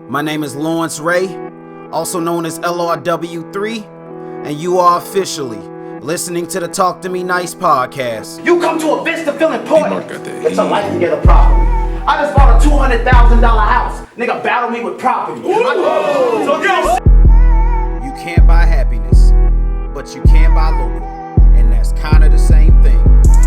My name is Lawrence Ray, also known as LRW3, and you are officially listening to the Talk to Me Nice podcast. You come to events to feel important. Get your life together properly. I just bought a $200,000 house. Nigga battle me with property. You can't buy happiness, but you can buy local, and that's kind of the same thing.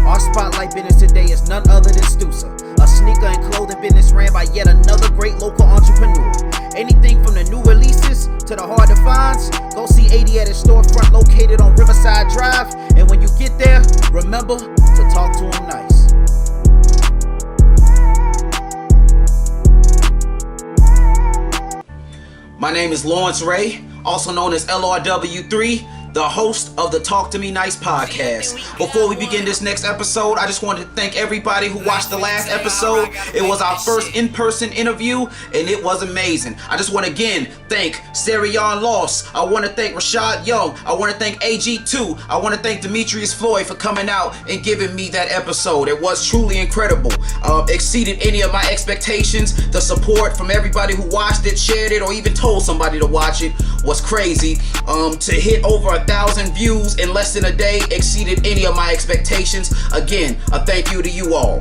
Our spotlight business today is none other than STUSA, a sneaker and clothing business ran by yet another great local entrepreneur. Anything from the new releases to the hard to finds, go see 80 at his storefront located on Riverside Drive, and when you get there, remember to talk to him nice. My name is Lawrence Ray, also known as LRW3, the host of the Talk to Me Nice podcast. Before we begin this next episode, I just wanted to thank everybody who watched the last episode. It was our first in-person interview, and it was amazing. I just want to again thank Serion Loss. I want to thank Rashad Young. I want to thank AG2. I want to thank Demetrius Floyd for coming out and giving me that episode. It was truly incredible. Exceeded any of my expectations. The support from everybody who watched it, shared it, or even told somebody to watch it was crazy. To hit over 1,000 views in less than a day exceeded any of my expectations. Again, a thank you to you all.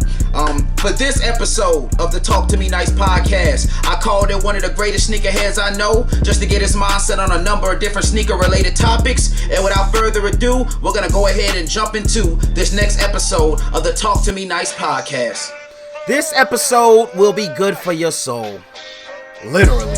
For this episode of the Talk to Me Nice podcast, I called it one of the greatest sneakerheads I know, just to get his mindset on a number of different sneaker related topics. And without further ado, we're gonna go ahead and jump into this next episode of the Talk to Me Nice podcast. This episode will be good for your soul. Literally.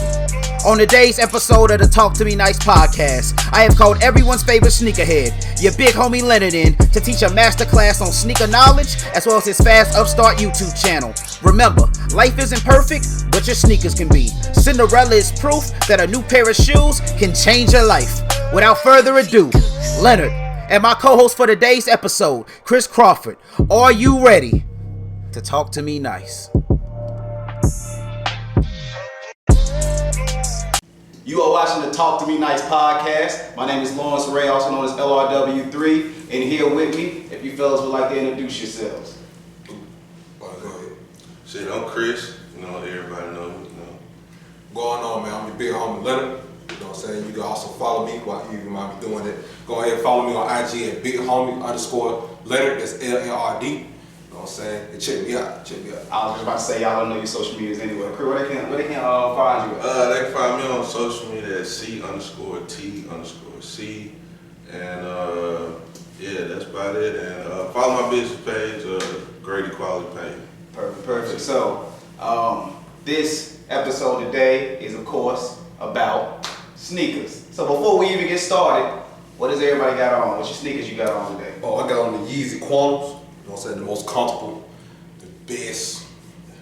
On today's episode of the Talk to Me Nice podcast, I have called everyone's favorite sneakerhead, your big homie Leonard, in to teach a masterclass on sneaker knowledge, as well as his fast upstart YouTube channel. Remember, life isn't perfect, but your sneakers can be. Cinderella is proof that a new pair of shoes can change your life. Without further ado, Leonard and my co-host for today's episode, Chris Crawford, are you ready to talk to me nice? You are watching the Talk to Me Nice podcast. My name is Lawrence Ray, also known as LRW3, and here with me, if you fellas would like to introduce yourselves. Go ahead. Shit, I'm Chris. Everybody know me. Going on, man. I'm your big homie Leonard. You know what I'm saying? You can also follow me while you might be doing it. Go ahead and follow me on IG at bighomie_Leonard. That's LLRD. You know what I'm saying? And check me out. I was just about to say, y'all don't know your social medias anyway. Chris, where they can find you at? They can find me on social media at C_T_C. And yeah, that's about it. And follow my business page, Great Equality Page. Perfect. So, this episode today is, of course, about sneakers. So before we even get started, what does everybody got on? What's your sneakers you got on today? Oh, I got on the Yeezy Quantums. You know what I'm saying? The most comfortable, the best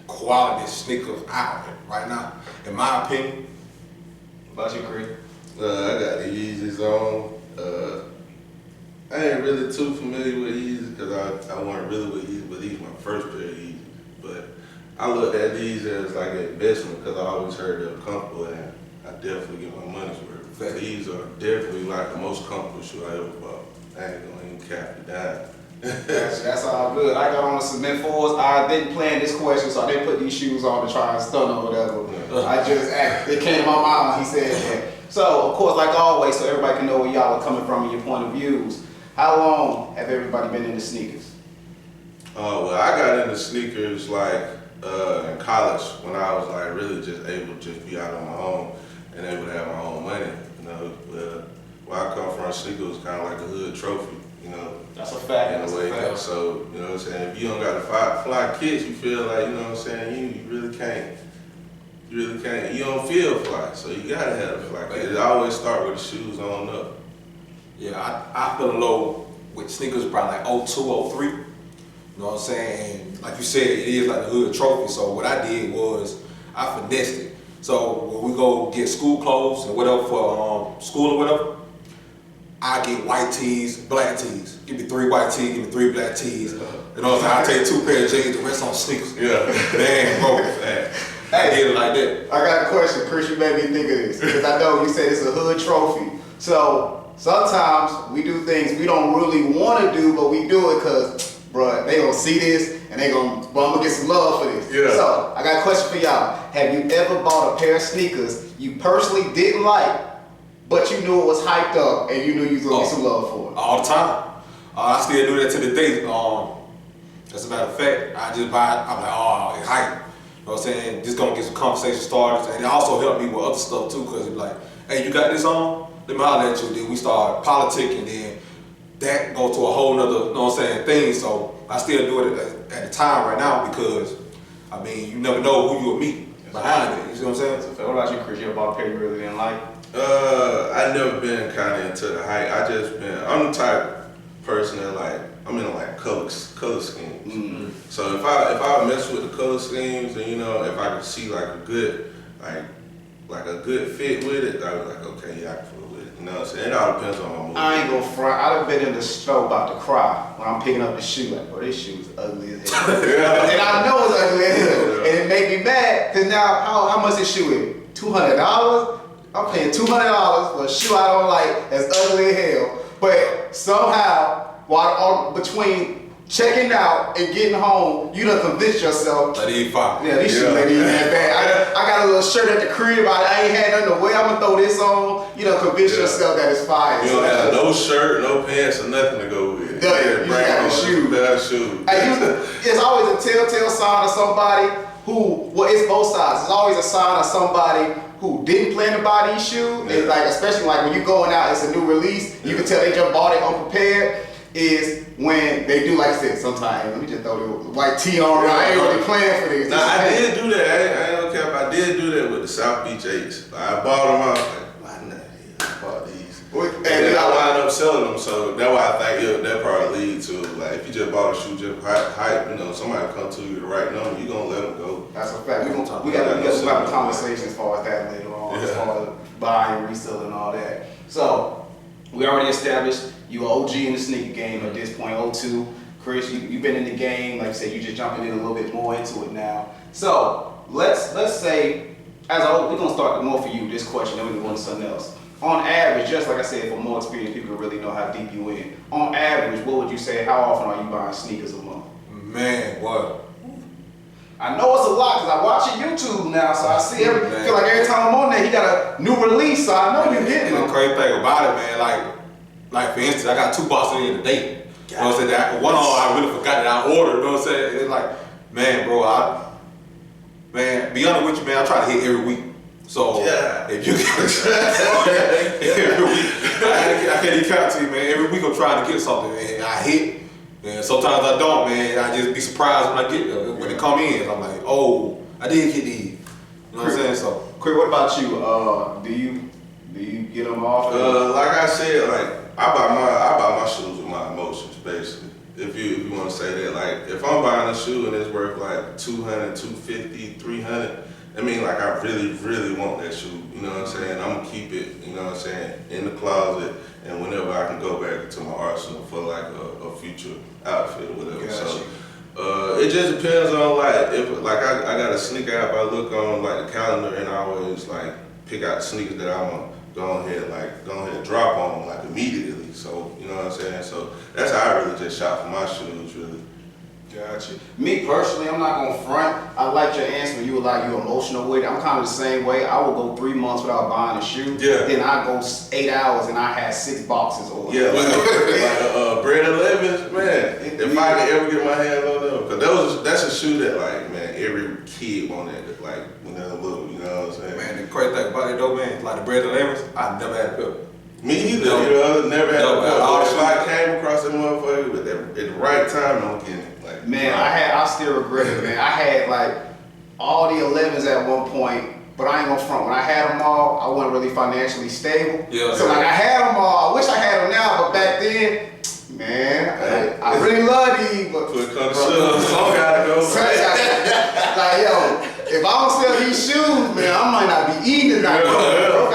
quality sneakers out there right now, in my opinion. What about you, Chris? I got the Yeezys on. I ain't really too familiar with Yeezys because I wasn't really with Yeezys, but these my first pair of Yeezys. But I looked at these as like an investment because I always heard they were comfortable, and I definitely get my money's worth. These are definitely like the most comfortable shoe I ever bought. I ain't gonna even cap it down. That's all good. I got on the cement fours. I didn't plan this question, so I didn't put these shoes on to try and stun or whatever. It came to my mind. He said that. So, of course, like always, so everybody can know where y'all are coming from and your point of views. How long have everybody been into sneakers? Well, I got into sneakers like in college when I was like really just able to just be out on my own and able to have my own money. Where I come from, sneakers was kind of like a hood trophy. That's a fact. In a way. So, you know what I'm saying? If you don't got to fly kicks, you feel like, you know what I'm saying, you really can't. You really can't. You don't feel fly, so you gotta have a fly kit. It always start with the shoes on up. Yeah, I fell in love with sneakers probably like 02, 03. You know what I'm saying? And like you said, it is like the hood trophy. So what I did was I finessed it. So when we go get school clothes and whatever for school or whatever, I get white tees, black tees. Give me 3 white tees, give me 3 black tees. You know what I'm saying? I take 2 pair of jeans, the rest on sneakers. Yeah. Man, bro. I did it like that. I got a question, Chris. You made me think of this because I know you said it's a hood trophy. So sometimes we do things we don't really want to do, but we do it because, bruh, they gonna see this and I'm gonna get some love for this. Yeah. So I got a question for y'all. Have you ever bought a pair of sneakers you personally didn't like, but you knew it was hyped up and you knew you was gonna get some love for it? All the time. I still do that to this day. As a matter of fact, I just buy it. I'm like, oh, it's hype. You know what I'm saying? Just gonna get some conversation started. And it also helped me with other stuff too, because it's like, hey, you got this on? Let me holler at you. Then we start politicking, then that go to a whole nother, you know what I'm saying, thing. So I still do it at the time right now because, I mean, you never know who you'll meet behind it. You see what I'm saying? So what about you, Chris? You ever bought a pair you really didn't like? I never been kind of into the hype. I'm the type person that like, I'm into like color schemes. Mm-hmm. So if I mess with the color schemes, and you know, if I can see like a good fit with it, I was like, okay, yeah, I can fool with it. You know what I'm saying? It all depends on my mood. I ain't gonna front. I've been in the store about to cry when I'm picking up the shoe. Like, bro, this shoe is ugly as hell. Yeah. And I know it's ugly as hell. Yeah. And it made me mad, because now, how much this shoe is? $200? I'm paying $200 for a shoe I don't like that's ugly as hell. But somehow, between checking out and getting home, you done convinced yourself. Like these fire. Yeah, these shoes ain't even that bad. I got a little shirt at the crib. I ain't had nothing to wear. I'm gonna throw this on. You done convince yourself that it's fire. You don't have no shirt, no pants, or nothing to go with it. Yeah, you just got the shoe. It's always a telltale sign of somebody who, well, it's both sides. It's always a sign of somebody who didn't plan to buy these shoes. Yeah. It's like, especially like when you're going out, it's a new release. You can tell they just bought it unprepared. Is when they do, like I said, sometimes, let me just throw the white tee on. I ain't really playing for this. Nah, I did do that. I don't care if I did do that with the South Beach 8s. I bought them out. Like, why not? I bought these. And then I wound up selling them. So that's why I think that probably lead to, like, if you just bought a shoe just hype, you know, somebody come to you the right number, you gonna let them go. That's a fact. We got to have a conversation as far as that later on, as far as buying, reselling, and all that. So we already established you OG in the sneaker game at this point, 02. Chris, you've been in the game, like I said, you just jumping in a little bit more into it now. So let's say, we're gonna start more for you this question, then we can go into something else. On average, just like I said, for more experienced people really know how deep you in. On average, what would you say? How often are you buying sneakers a month? Man, what? I know it's a lot because I watch your YouTube now, so I see feel like every time I'm on there, he got a new release, so I know you're getting them. The crazy thing about it, man, like for instance, I got 2 boxes in a day. You know what I'm saying? One on I really forgot that I ordered. You know what I'm saying? It's like, man, bro, be honest with you, man, I try to hit every week. So if you every week, I can't even count to you, man. Every week I'm trying to get something, man. I hit. And sometimes I don't, man. I just be surprised when I get them. When they come in, I'm like, oh, I did get these. You know what I'm saying? So, Chris, what about you? Do you get them off? Like I said, like I buy my shoes with my emotions, basically. If you want to say that, like if I'm buying a shoe and it's worth like $200, $250, $300, I mean, like I really, really want that shoe. You know what I'm saying? I'm gonna keep it. You know what I'm saying? In the closet. And whenever I can go back to my arsenal for like a future outfit or whatever. So it just depends on like if like I got a sneaker app I look on like the calendar and I always like pick out the sneakers that I'm gonna go ahead and drop on like immediately. So you know what I'm saying? So that's how I really just shop for my shoes really. Gotcha. Me personally, I'm not gonna front. I like your answer when you were like you emotional with it. I'm kind of the same way. I will go 3 months without buying a shoe. Yeah. Then I go 8 hours and I had 6 boxes ordered. Yeah, like Bread 11s, man. If I can ever get my hands on them, because that's a shoe that like man every kid wanted like when they're little. You know what I'm saying? Man, the crazy thing about it though, man, like the Bread 11s, I never had a pair. Me either. You know, never had a pair. If I came across that motherfucker at the right time, I'm getting it. Like, man, I still regret it, man. I had like all the 11s at one point, but I ain't gonna front. When I had them all, I wasn't really financially stable. Yeah. So like I had them all. I wish I had them now, but back then, man, I really love these. But some gotta go. Like yo, if I don't sell these shoes, man, I might not be eating tonight. Bro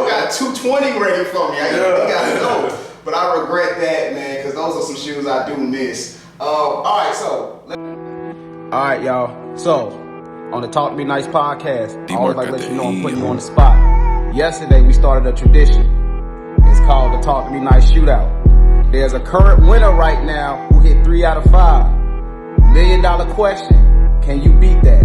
got 220 ready for me. He gotta go. But I regret that, man, because those are some shoes I do miss. All right, y'all. So, on the Talk to Me Nice podcast, I always like to let you know I'm putting you on the spot. Yesterday, we started a tradition. It's called the Talk to Me Nice Shootout. There's a current winner right now who hit 3 out of 5. $1 million question. Can you beat that?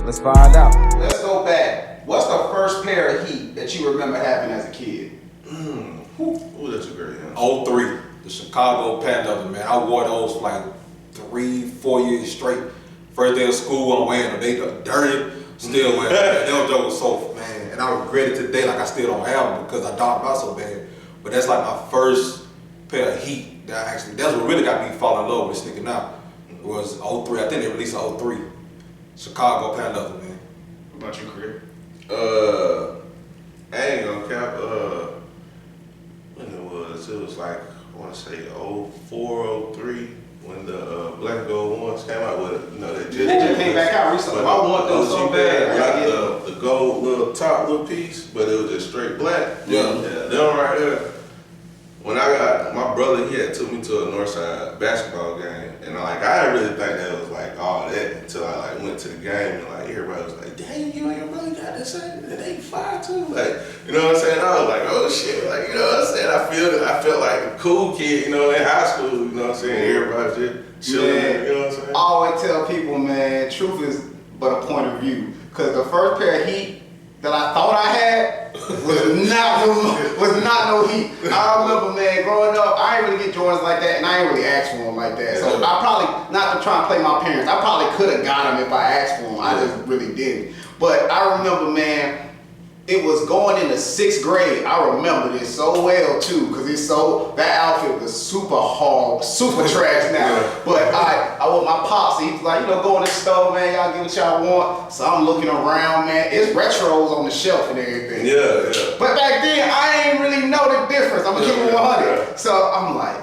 Let's find out. Let's go back. What's the first pair of Heat that you remember having as a kid? Ooh, that's a great answer. 03, the Chicago Panthers, man. I wore those for like 3-4 years straight. First day of school, I'm wearing them. They look dirty, still wearing them. Those was so, man. And I regret it today, like I still don't have them because I dogged them out so bad. But that's like my first pair of Heat that that's what really got me falling in love with sneaking out. It was 03. I think they released 03. Chicago Panthers, man. What about you, Chris? I ain't gonna cap. When it was like, I want to say 04, 03, when the black and gold ones came out with it. You know, they just came back out recently. I want those so bad. Like the gold little top little piece, but it was just straight black. Yeah. Them right there. When I got, my brother, he had took me to a Northside basketball game, and I didn't really think that was like all that until I like went to the game, and like everybody was like, "Dang, you and your brother got the same, and they 5'2". Like, you know what I'm saying? I was like, "Oh shit!" Like, you know what I'm saying? I felt like a cool kid, you know, in high school. You know what I'm saying? Everybody just chilling. Man, you know what I'm saying? I always tell people, man, truth is but a point of view. Cause the first pair of Heat that I thought I had was not no Heat. I remember, man, growing up, I didn't really get Jordans like that, and I didn't really ask for them like that. So I probably, not to try and play my parents, I probably could have got them if I asked for them. I just really didn't. But I remember, man, it was going into 6th grade. I remember this so well too, cause that outfit was super hard, super trash now. But I with my pops, he was like, you know, go in the store, man, y'all get what y'all want. So I'm looking around, man. It's retros on the shelf and everything. Yeah. But back then, I ain't really know the difference. I'm gonna keep it 100. So I'm like,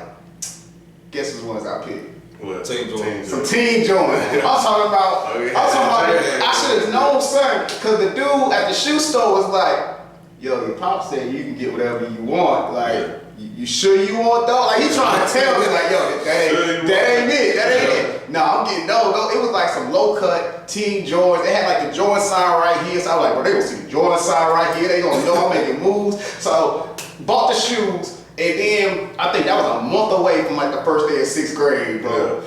guess which ones I picked? What? Team Jordans. Some Team Jordans. I'm talking about, I should have known, son, because the dude at the shoe store was like, yo, your pop said you can get whatever you want. Like, you sure you want those? Like, he trying to tell me, like, yo, that ain't it. No, I'm getting those. It was like some low cut Team Jordans. They had like the Jordan sign right here. So I was like, bro, they gonna see the Jordan sign right here. They gonna know I'm making moves. So, bought the shoes. And then I think that was a month away from like the first day of 6th grade, bro.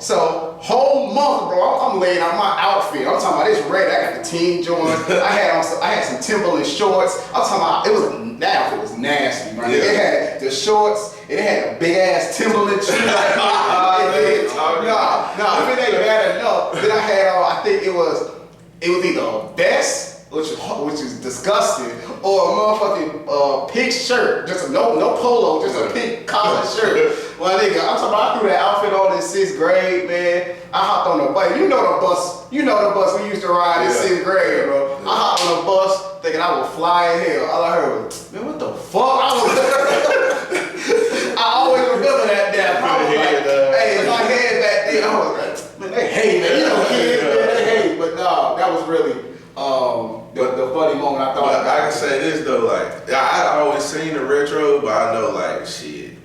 So whole month, bro, I'm laying out my outfit. I'm talking about this red. I got the Team Jordans. I had some Timberland shorts. I'm talking about that outfit was nasty, man. It had the shorts. It had a big ass Timberland shoe. If it ain't bad enough, then I had I think it was either a vest, which is disgusting, or a motherfucking pink shirt, just no polo, just a pink collar shirt. Well, nigga, I'm talking about I threw that outfit on in 6th grade, man. I hopped on the bus. You know the bus we used to ride in 6th grade, bro. I hopped on the bus thinking I would fly in hell. All I heard was, man, what the fuck? I always remember that damn problem. Hey, in my head back then, I was like, man, they hate, man. You know kids, man, they hate. But no, that was really the funny moment I thought. But I can say this though, like I always seen the retro, but I know like shit.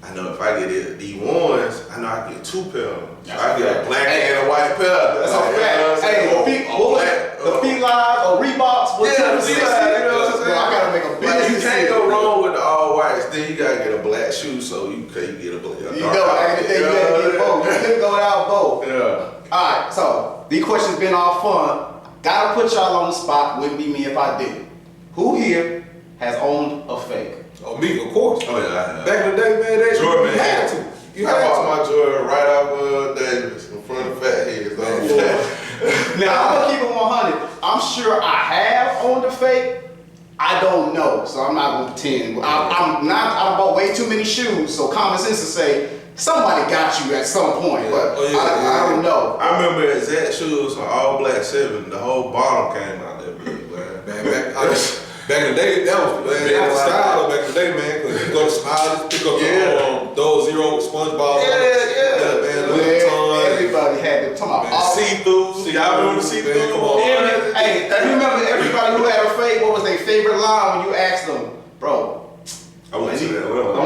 I know if I get the ones, I know I get 2 pair. So I get a black and a white pair. That's a fact. Hey, the felines or Reeboks with you know what I'm saying? I gotta make a big You can't go wrong with the all whites. Then you gotta get a black shoe, so you can't get a black. You know, back in the day, you had to get both. You couldn't go without both. Yeah. Alright, so these questions been all fun. Gotta put y'all on the spot. Wouldn't be me if I didn't. Who here has owned a fake? Oh, me, of course. Oh yeah. Back in the day, man, Jordan you had to. You I had bought to. my Jordan right off Davis in front of Fat Heads. Now I'm gonna keep it 100. I'm sure I have owned a fake. I don't know, so I'm not gonna pretend. I bought way too many shoes, so common sense to say somebody got you at some point, but I don't know. I remember exact shoes on all black 7. The whole bottom came out that big, man. Back in the day, that was the style back in the day, man. Cause you go to Smiley's, pick up those zero SpongeBob. Everybody had them. Talking about see-through. See, I remember the see-through. Hey, you remember everybody who had a fake? What was their favorite line when you asked them, bro? I went to Atlanta. I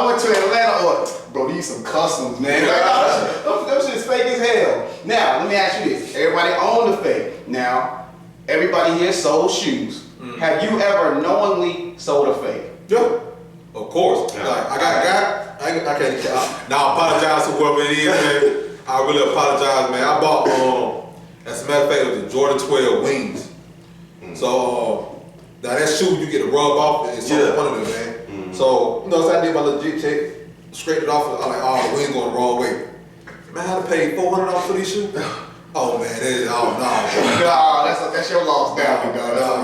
went to Atlanta, or bro, these some customs, man. Them shit's fake as hell. Now, let me ask you this: everybody owned the fake. Now, everybody here sold shoes. Have you ever knowingly sold a fake? Yeah. Of course. Yeah. Like, I can't. Now I apologize to whoever it is, man. I really apologize, man. I bought, as a matter of fact, it was the Jordan 12 wings. So, now that shoe you get to rub off, it's so one of them, man. So, so I did my legit check, scraped it off, I'm like, oh, the wing going the wrong way. Man, I had to pay $400 for these shoes. Oh man, That's your loss now,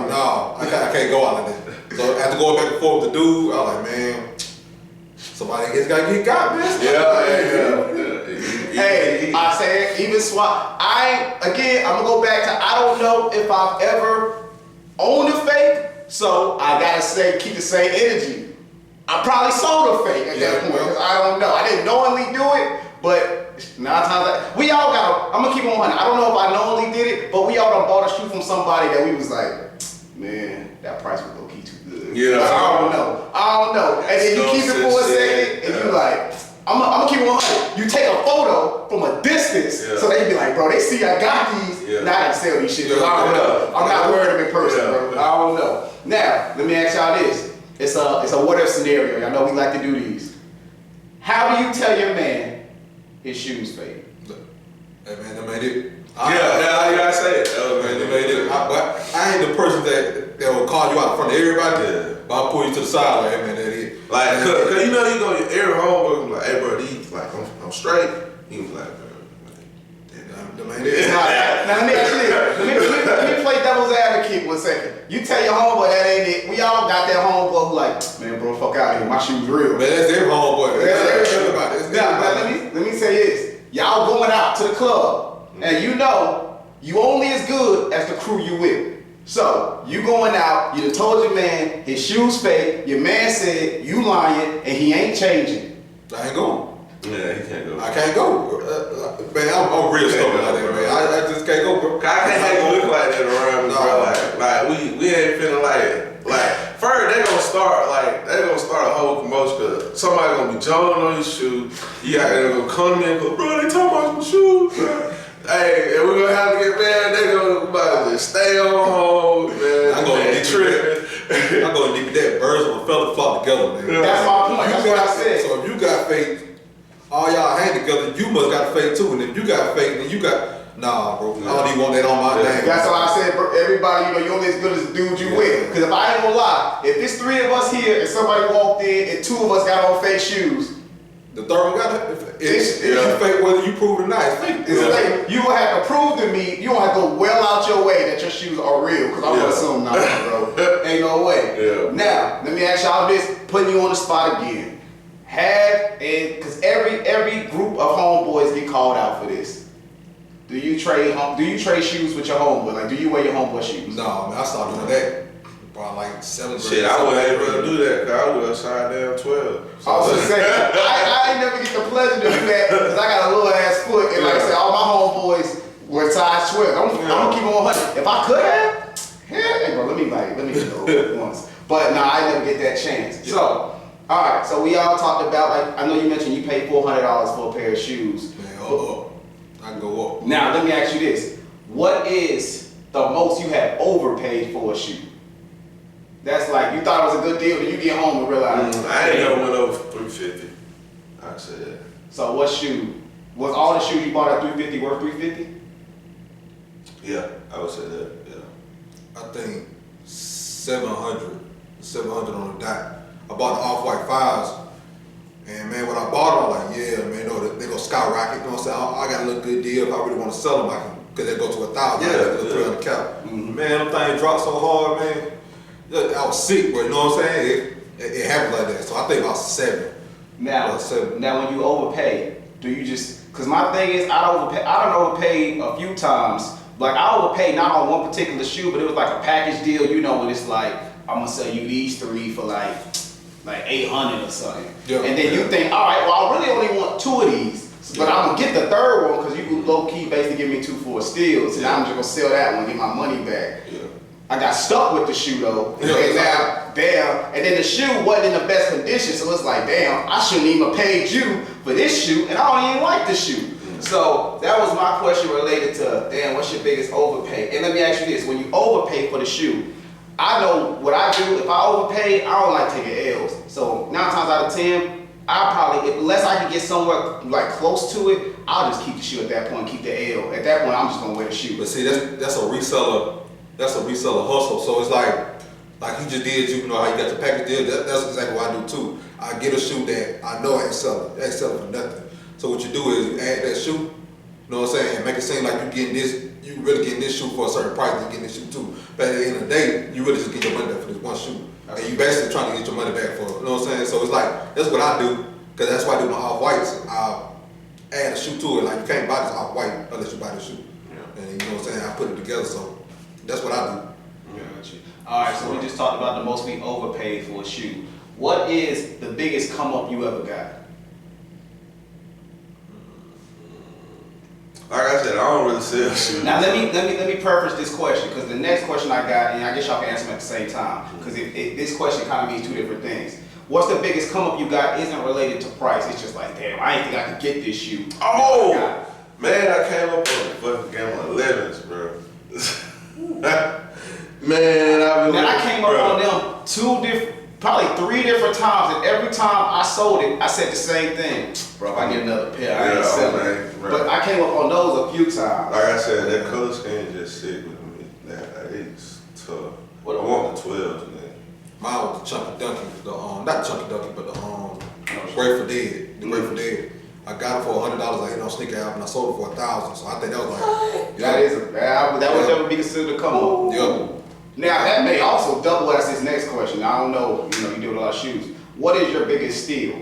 no, I can't go out like that. So after going back and forth with the dude, I was like, man, somebody gotta get got, man. Hey, I said even swap. I'm gonna go back to I don't know if I've ever owned a fake, so I gotta say keep the same energy. I probably sold a fake at that point because I don't know. I didn't knowingly do it, but 9 times we all got. I'm gonna keep on 100. I don't know if I knowingly did it, but we all done bought a shoe from somebody that we was like, man, that price was low key too good. Yeah, I don't know. And then you keep it for a second, and you like, I'm gonna keep it 100. You take a photo from a distance, so they be like, bro, they see I got these. Yeah. Now I can sell these shit. I don't know. I'm not worried of in person, bro. I don't know. Now, let me ask y'all this. It's a what if scenario. I know we like to do these. How do you tell your man his shoes fade? Hey man, they made it. Yeah, you gotta say it. Man, they made it. I ain't the person that will call you out in front of everybody. Yeah. But I'll pull you to the side, like, hey man, that it. Like, cause you know you go to every homeboy, like, hey bro, these, like, I'm straight. He was like, They made it. Now let me ask you this. Let me play devil's advocate 1 second. You tell your homeboy that ain't it. We all got that homeboy who like, man, bro, fuck out of here. My shoes real. Man, that's their homeboy. That's everybody. Now, let me say this. Y'all going out to the club, and you know you only as good as the crew you with. So you going out, you done told your man his shoes fake. Your man said you lying, and he ain't changing. I ain't going. yeah, he can't go. I can't go. Man, I'm real stupid like that, man. I just can't go, bro. I can't have you look like that around me, bro. Like we ain't feeling like first they gonna start a whole commotion cause somebody gonna be jumping on your shoe. You got to go come to me and go, bro, they talking about my shoes, bro. Hey, and we're gonna have to get mad. They gonna just stay on home, man. I'm gonna tripping. I'm gonna leave that birds of a feather flock together, man. That's my point. That's what I said. So if you got faith, all y'all hang together, you must got faith too. And if you got faith, then you got nah, bro. I don't even want that on my name. That's why I said, bro, everybody, you know, you only as good as the dude you with. Because if I ain't gonna lie, if it's 3 of us here and somebody walked in and 2 of us got on fake shoes, the third one got it. It's you fake whether you prove it or not. It's fake. it's like you gonna have to prove to me. You gonna have to go well out your way that your shoes are real. Because I'm gonna assume not, bro. Ain't no way. Yeah. Now, let me ask y'all this, putting you on the spot again. Because every group of homeboys get called out for this. Do you trade shoes with your homeboy? Like, do you wear your homeboy shoes? No, man, I started doing that probably like 7th grade. Shit, I wasn't able to do that because I was size down 12. So I was just saying, I ain't never get the pleasure to do that because I got a little ass foot, and like I said, all my homeboys were size 12. I'm gonna keep it 100. If I could have, hey bro, let me get those once. But nah, I never get that chance. So, all right, so we all talked about, like, I know you mentioned you paid $400 for a pair of shoes. Man, hold up. I can go up. Now let me ask you this: what is the most you have overpaid for a shoe? That's like, you thought it was a good deal, then you get home and realize. I ain't never went over 350. I said. So what shoe? Was all the shoes you bought at 350 worth 350? Yeah, I would say that. Yeah. I think 700 on the dot. I bought the off-white 5s. And man, when I bought them, I'm like, yeah, man, no, they go skyrocket. You know what I'm saying? I got a little good deal. If I really want to sell them, I can, because they go to 1,000. Yeah. 300 cap. Man, them things dropped so hard, man. I was sick, but you know what I'm saying? It happened like that. So I think about 7. Now when you overpay, do you just? Because my thing is, I don't overpay a few times. Like, I overpaid not on one particular shoe, but it was like a package deal. You know, when it's like, I'm gonna sell you these 3 for like 800 or something. Yeah, and then you think, all right, well, I really only want 2 of these, but I'm gonna get the third one because you can low key basically give me 2 for a steal. So now I'm just gonna sell that one and get my money back. Yeah. I got stuck with the shoe though. Yeah, and now, damn, and then the shoe wasn't in the best condition, so it's like, damn, I shouldn't even have paid you for this shoe, and I don't even like the shoe. So that was my question related to, damn, what's your biggest overpay? And let me ask you this: when you overpay for the shoe, I know what I do. If I overpay, I don't like taking L's. So 9 times out of 10, I probably, unless I can get somewhere like close to it, I'll just keep the shoe at that point, keep the L. At that point, I'm just gonna wear the shoe. But see, that's a reseller. That's a reseller hustle. So it's like you just did. You know how you got the package deal. That's exactly what I do too. I get a shoe that I know ain't selling for nothing. So what you do is you add that shoe. You know what I'm saying? And make it seem like you really getting this shoe for a certain price. You getting this shoe too. But at the end of the day, you really just get your money back for this one shoe. And you basically trying to get your money back for it. You know what I'm saying? So it's like, that's what I do. Because that's why I do my off-whites. I add a shoe to it. Like, you can't buy this off-white unless you buy the shoe. Yeah. And you know what I'm saying? I put it together. So that's what I do. Gotcha. All right, so we just talked about the most we overpaid for a shoe. What is the biggest come up you ever got? Like I said, I don't really sell shoes. Now let me preface this question, because the next question I got, and I guess y'all can answer them at the same time, because this question kind of means two different things. What's the biggest come up you got isn't related to price. It's just like, damn, I didn't think I could get this shoe. Oh, man, I came up on the fucking game on 11s, bro. Man, I came up on them probably 3 different times, and every time I sold it, I said the same thing. Bro, if I get another pair, I ain't selling it. But I came up on those a few times. Like I said, that color scheme just sit with me. It's tough. I want the 12s, man. Mine was the Chunky Dunky, not the Chunky Dunky, but the Grateful Dead. The Grateful Dead. I got it for $100. I hit on Sneaker App and I sold it for $1,000. So I think that was like that would never be considered a come up. Yeah. Now that may also double as this next question. Now, I don't know. You deal with a lot of shoes. What is your biggest steal?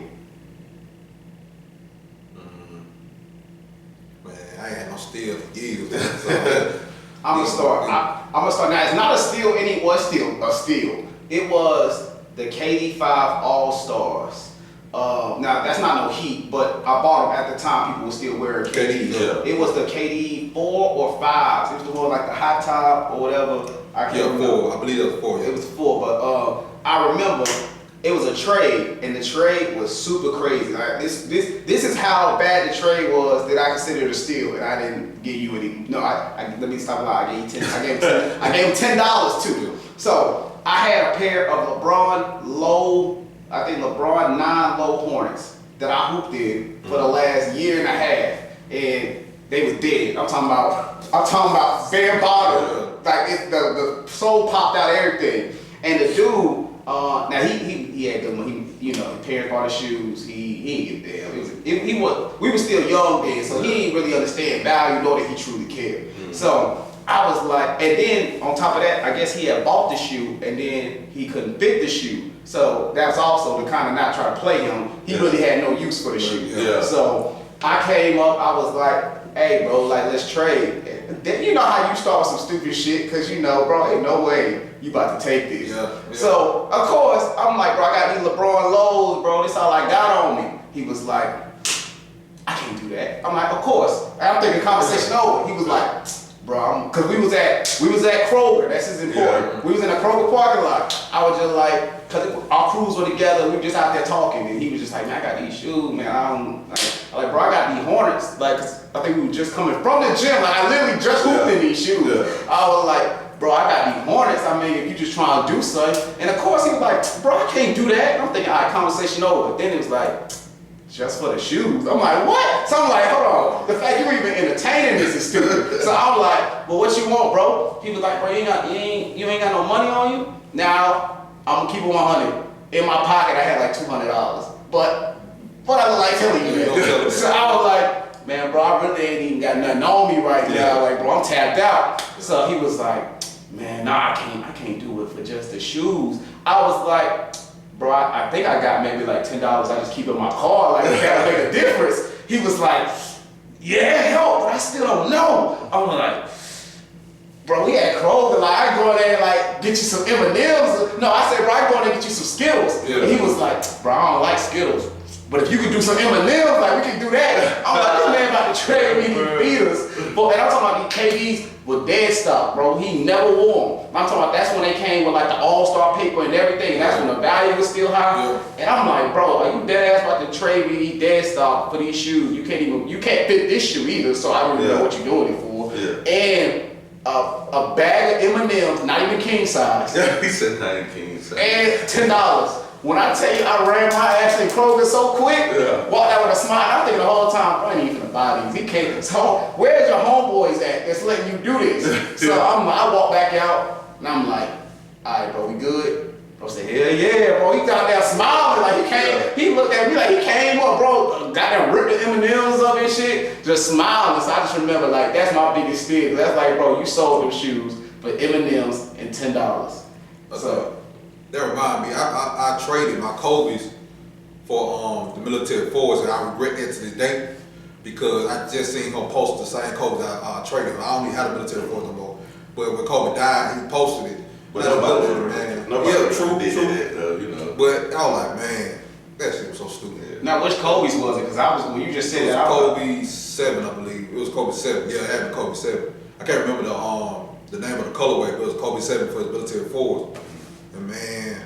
Man, I ain't had no steal for years. So. I'm gonna start. Now it's not a steal. A steal. It was the KD5 All Stars. Now that's not no heat, but I bought them at the time. People were still wearing KD. Yeah. It was the KD 4 or 5s. It was the one like the hot top or whatever. I can't remember. 4. I believe it was 4. Yeah. It was 4, but I remember it was a trade, and the trade was super crazy. Like this is how bad the trade was that I considered a steal, and I didn't give you any. No, let me stop lying. I gave you 10. I gave him $10 too. So I had a pair of LeBron 9 low Hornets that I hooped in for the last year and a half, and they was dead. I'm talking about bare bottom. Like the sole popped out everything. And the dude, now he had good money. His parents bought his shoes. He didn't get there. We were still young then, so he didn't really understand value, nor that he truly cared. Mm-hmm. So I was like, and then on top of that, I guess he had bought the shoe and then he couldn't fit the shoe. So that's also to kind of not try to play him. He really had no use for the shoe. Yeah. So I came up, I was like, hey bro, like let's trade. Then you know how you start with some stupid shit, cause bro, ain't no way you about to take this. Yeah. So of course I'm like, bro, I got these LeBron lows, bro. This all I got on me. He was like, I can't do that. I'm like, of course. And I'm thinking conversation over. He was like, bro, cause we was at Crawford. That's just important. Yeah. We was in a Crawford parking lot. I was just like, cause our crews were together. We were just out there talking, and he was just like, man, I got these shoes, man. I'm like, bro, I got these Hornets. Like, I think we were just coming from the gym. Like, I literally just hooped in these shoes. Yeah. I was like, bro, I got these Hornets. I mean, if you just trying to do something. And of course, he was like, bro, I can't do that. I'm thinking, all right, conversation over. Then it was like, just for the shoes. I'm like, what? So I'm like, hold on. The fact you were even entertaining this is stupid. So I'm like, well, what you want, bro? He was like, bro, you ain't got no money on you? Now, I'm gonna keep it 100. In my pocket, I had like $200. But I look like telling you that. So I was like, man, bro, I really ain't even got nothing on me right now. Like, bro, I'm tapped out. So he was like, man, nah, I can't do it for just the shoes. I was like, bro, I think I got maybe like $10. I just keep in my car, like it gotta make a difference. He was like, yeah, help, but I still don't know. I was like, bro, we had Crawford, like I go in there and like get you some M&Ms. No, I said, bro, I go in there and get you some Skittles. Yeah. And he was like, bro, I don't like Skittles. But if you could do some M&Ms, like we can do that. I was like, this man about to trade me these beaters. And I'm talking about these KDs with dead stock, bro. He never wore them. I'm talking about that's when they came with like the all-star paper and everything. And that's when the value was still high. Yeah. And I'm like, bro, are you dead ass about to trade me these dead stock for these shoes? You can't fit this shoe either, so I don't even know what you're doing it for. Yeah. And a bag of M&M's, not even king size, Yeah, he said 19 cents. and $10. When I tell you I ran my ass in Kroger so quick, walked out with a smile, I'm thinking the whole time, I ain't even gonna buy these. He came, so where's your homeboys at that's letting you do this? So I walk back out, and I'm like, all right, bro, we good? Bro said, hell yeah, bro. He got there smiling like he came. He looked at me like he came up, bro. Got there, ripped the M&M's up and shit, just smiling. So I just remember, like, that's my biggest fear. That's like, bro, you sold them shoes for M&M's and $10. So that remind me, I traded my Kobe's for the military force, and I regret that to this day because I just seen him post the same Kobe's I traded. I don't even have the military force no more. But when Kobe died, he posted it. But nobody true. That, though, you know. But I was like, man, that shit was so stupid. now, which Kobe's was it? Because I was when you just said It was that. Kobe 7, I believe. It was Kobe 7. Yeah, I had the Kobe 7. I can't remember the name of the colorway, but it was Kobe 7 for his military force. And man,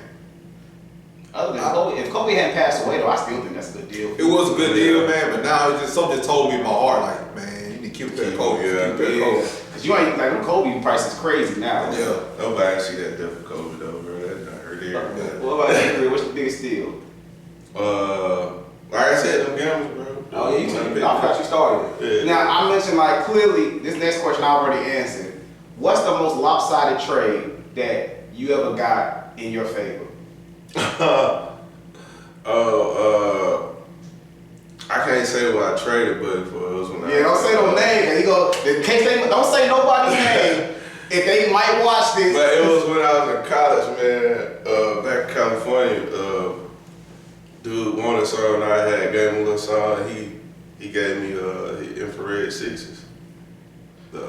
Other than Kobe, if Kobe hadn't passed away though, I still think that's a good deal. it was a good deal, man. But now it just something just told me in my heart, like, man, you need to keep that Kobe. Yeah. Keep that Kobe. Cause you ain't like them Kobe price is crazy now. Yeah. Nobody see that different Kobe though, bro. I heard everything. What about you? What's the biggest deal? Like I said, them gambles, bro. Oh yeah, you told me. I forgot you started. Yeah. Now I mentioned like clearly this next question I already answered. What's the most lopsided trade that you ever got in your favor? I can't say what I traded, but it was when Yeah, don't say no name. He go in case they don't say nobody's name. If they might watch this. But it was when I was in college, man. Back in California, dude wanted something. I had gave him a little something. He gave me infrared sixes, the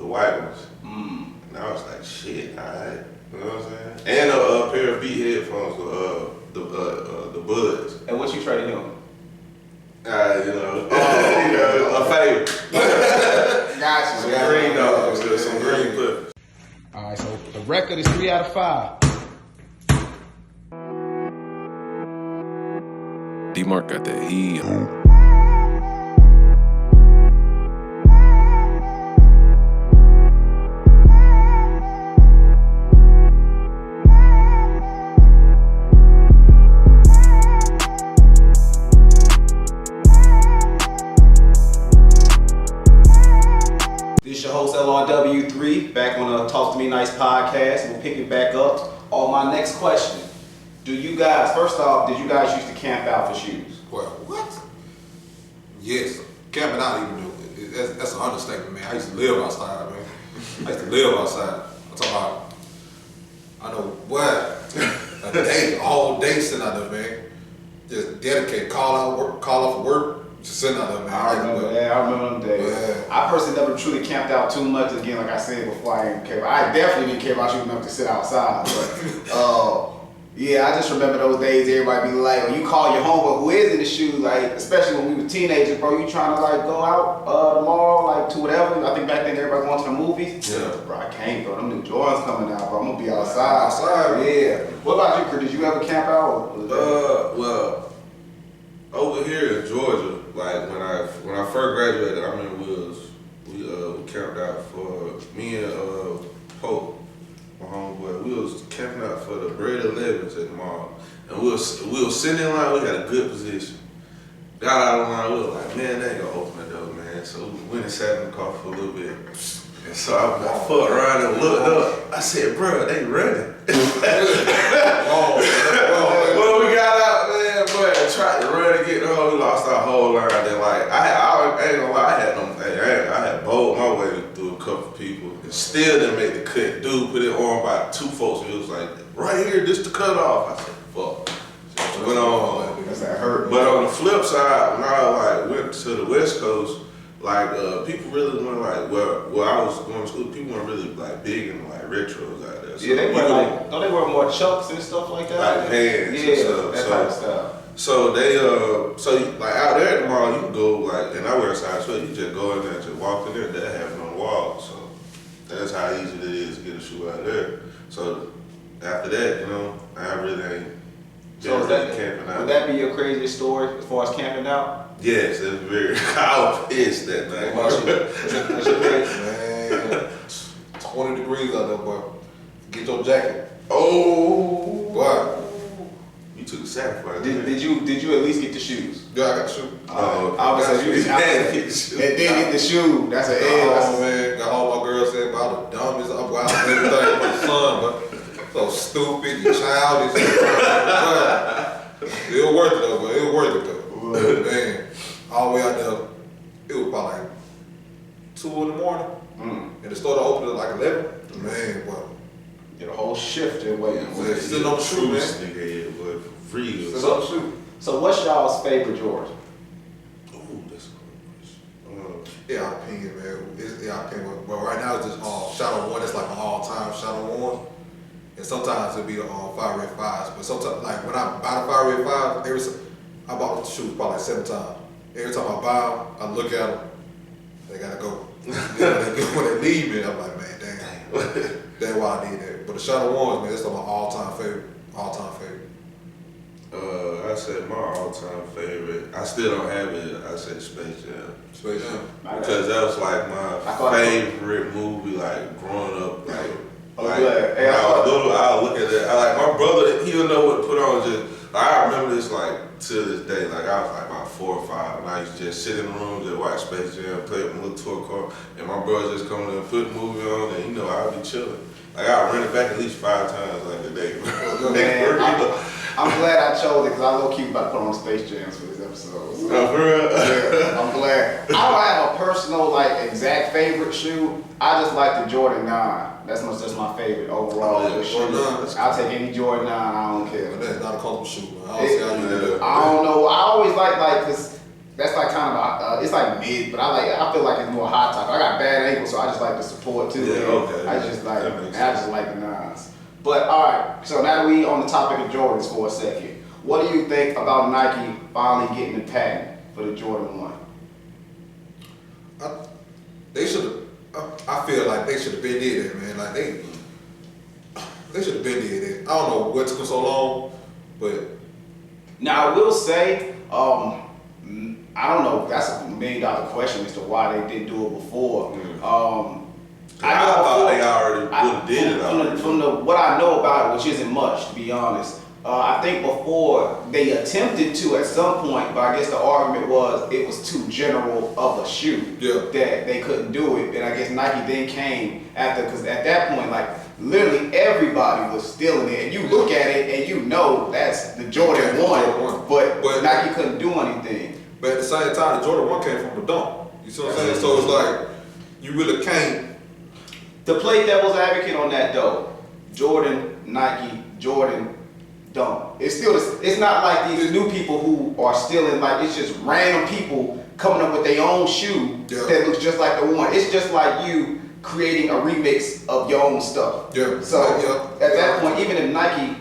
white ones. And I was like, shit, alright. You know what I'm saying? And a pair of beat headphones, the Buds. And what you traded him? You know, a favor. Gotcha. Some green dogs, some green clippers. Alright, so the record is 3 out of 5. D-Mark got that heat. This is your host LRW3 back on the Talk to Me Nice podcast. We'll pick it back up. On my next question, do you guys, first off, did you guys used to camp out for shoes? Well, what? Yes, camping out even though that's an understatement, man. I used to live outside, man. I used to live outside. I'm talking about, I know what, a day, all day sitting out there, man. Just dedicate, call off work, just sitting out there, man. I remember that. I remember them days. Yeah. I personally never truly camped out too much. Again, like I said before, I didn't care. I definitely didn't care about you enough to sit outside. But yeah, I just remember those days. Everybody be like, when you call your homeboy who is in the shoes, like especially when we were teenagers, bro. You trying to like go out tomorrow, like to whatever. I think back then everybody going to the movies. Yeah. Bro, I can't, bro. Them new Jordans coming out, bro. I'm gonna be outside. Outside. Yeah. What about you, Chris? Did you ever camp out? Well, over here in Georgia, like when I first graduated, I remember we camped out for me and Pope, my homeboy. We was camping out for the Bread 11s at the mall, and we was sitting in line. We had a good position. Got out of line. We was like, man, they ain't gonna open the door, man. So we went and sat in the car for a little bit. And so I fucked around and looked up. I said, bro, they running. Well, we got out, man, but tried to run and get the hole. We lost our whole line. Then, like, I ain't gonna lie, I had bowled my way through a couple people and still didn't make the cut. Dude put it on by 2 folks. And it was like, right here, this the cutoff. I said, fuck. So went on. That's that hurt. But on the flip side, when I went to the West Coast, people really weren't where I was going to school, people weren't really big in retros out there. So Yeah, they wear don't they wear more chucks and stuff like that? like pants Yeah, and stuff. that type of stuff. So they out there at the mall, you can go and I wear a size 12, you just go in there and just walk in there, they have it on the wall. So that's how easy it is to get a shoe out there. So after that, I really ain't So is camping out. would that be your craziest story as far as camping out? Yes, it's I was pissed that night. What's your crazy? Man, boy. Get your jacket. Oh, Boy. you took a sacrifice. Did you at least get the shoes? Yeah, I got the shoe. I was saying you had and then get the shoe. That's an Oh L. man, got all my girls said about the dumbest up wild everything with my son, but so stupid, you childish. But it was worth it though, but it was worth it though. Man, all the way out there, it was probably like 2 in the morning, and the store opened at like 11. Man, boy. Get a whole shift in waiting. Yeah, sitting on the shoe, man. Nigga, boy, for free. Sitting on the shoe. So what's y'all's favorite Jordan? Ooh, that's a good question. Yeah, opinion, man. It's opinion. But right now it's just Shadow 1. It's like an all-time Shadow 1. And sometimes it'll be the Fire Red 5s. But sometimes, like when I buy the Fire Red 5s, I bought the shoes probably like 7 times. Every time I buy them, I look at them, they gotta go. Then when they leave me, I'm like, man, damn. That's why I did that. But the Shadow 1s, man, that's my all-time favorite. I said my all-time favorite. I still don't have it. I said Space Jam. Space Jam. Because that was like my favorite movie, like growing up. Like, when I was little, I would look at that. My brother, he'll know what to put on. Just I remember this like to this day. Like I was like about 4 or 5, and I used to just sit in the room, just watch Space Jam, play with my little toy car, and my brother just come in and put the movie on, and I'd be chilling. Like I run it back at least 5 times like a day. Man, I'm glad I chose it because I low-key about to put on Space Jams for this episode. So. No, for real? Yeah, I'm glad. I don't have a personal, like, exact favorite shoe. I just like the Jordan 9. That's just my favorite overall. Oh, yeah, shoe. I'll take any Jordan 9, I don't care. But that's not a comfortable shoe, man. I don't see how you do that. I don't know. I always like, because that's like kind of, it's like mid, but I feel like it's more high top. I got bad ankles, so I just like the support too. Yeah, okay. I just like the 9s. But all right, so now that we on the topic of Jordans for a second, what do you think about Nike finally getting the patent for the Jordan 1? They should have. I feel like they should have been did that, man. Like they should have been did that. I don't know what took them so long, but now I will say, I don't know. That's a $1 million question as to why they didn't do it before. I thought they already would have did it. From what I know about it, which isn't much, to be honest. I think before they attempted to at some point, but I guess the argument was it was too general of a shoe that they couldn't do it. And I guess Nike then came after, because at that point, like literally everybody was stealing it. And you look at it and that's the Jordan 1, but Nike couldn't do anything. But at the same time, the Jordan 1 came from the dunk. You see what I'm saying? So it's like you really can't. To play devil's advocate on that though, Jordan, Nike, Jordan, dunk. It's not like these new people who are stealing, like it's just random people coming up with their own shoe that looks just like the one. It's just like you creating a remix of your own stuff. Yeah. So at that point, even if Nike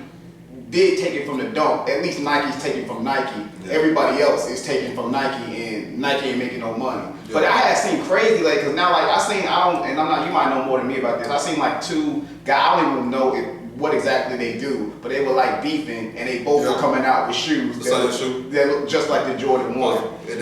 did take it from the dunk, at least Nike's taking from Nike. Yeah. Everybody else is taking from Nike, and Nike ain't making no money. Yeah. But I had seen crazy, like, cause now like you might know more than me about this. I seen like 2 guys, I don't even know what exactly they do, but they were like beefing, and they both were coming out with shoes that look just like the Jordan 1. And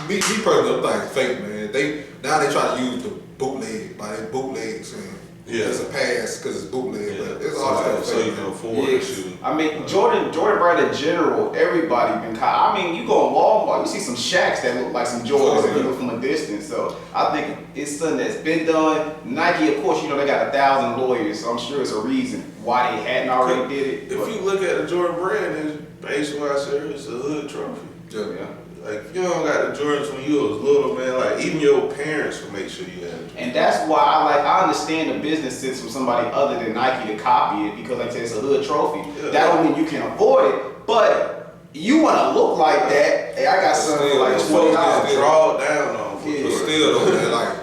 me personally, I'm thinking it's fake, man. Now they try to use the bootleg, like they bootlegs, and it's a pass because it's bootleg, but it's all fake. So you can afford the shoe. I mean, Jordan brand in general, everybody been caught. I mean, you go in Walmart, you see some Shaqs that look like some Jordans that you look from a distance. So I think it's something that's been done. Nike, of course, they got 1,000 lawyers, so I'm sure it's a reason why they hadn't already did it. If you look at the Jordan brand, it's basically I said it's a hood trophy. Yeah. Like, if you don't got the Jordans when you was little, man, like, even your parents will make sure you have it. And that's why I understand the business sense from somebody other than Nike to copy it, because like I said, it's a hood trophy. Yeah. That don't mean you can afford it, but you want to look like that. Hey, I got something for like $20. Draw it down on. Still though, man, like,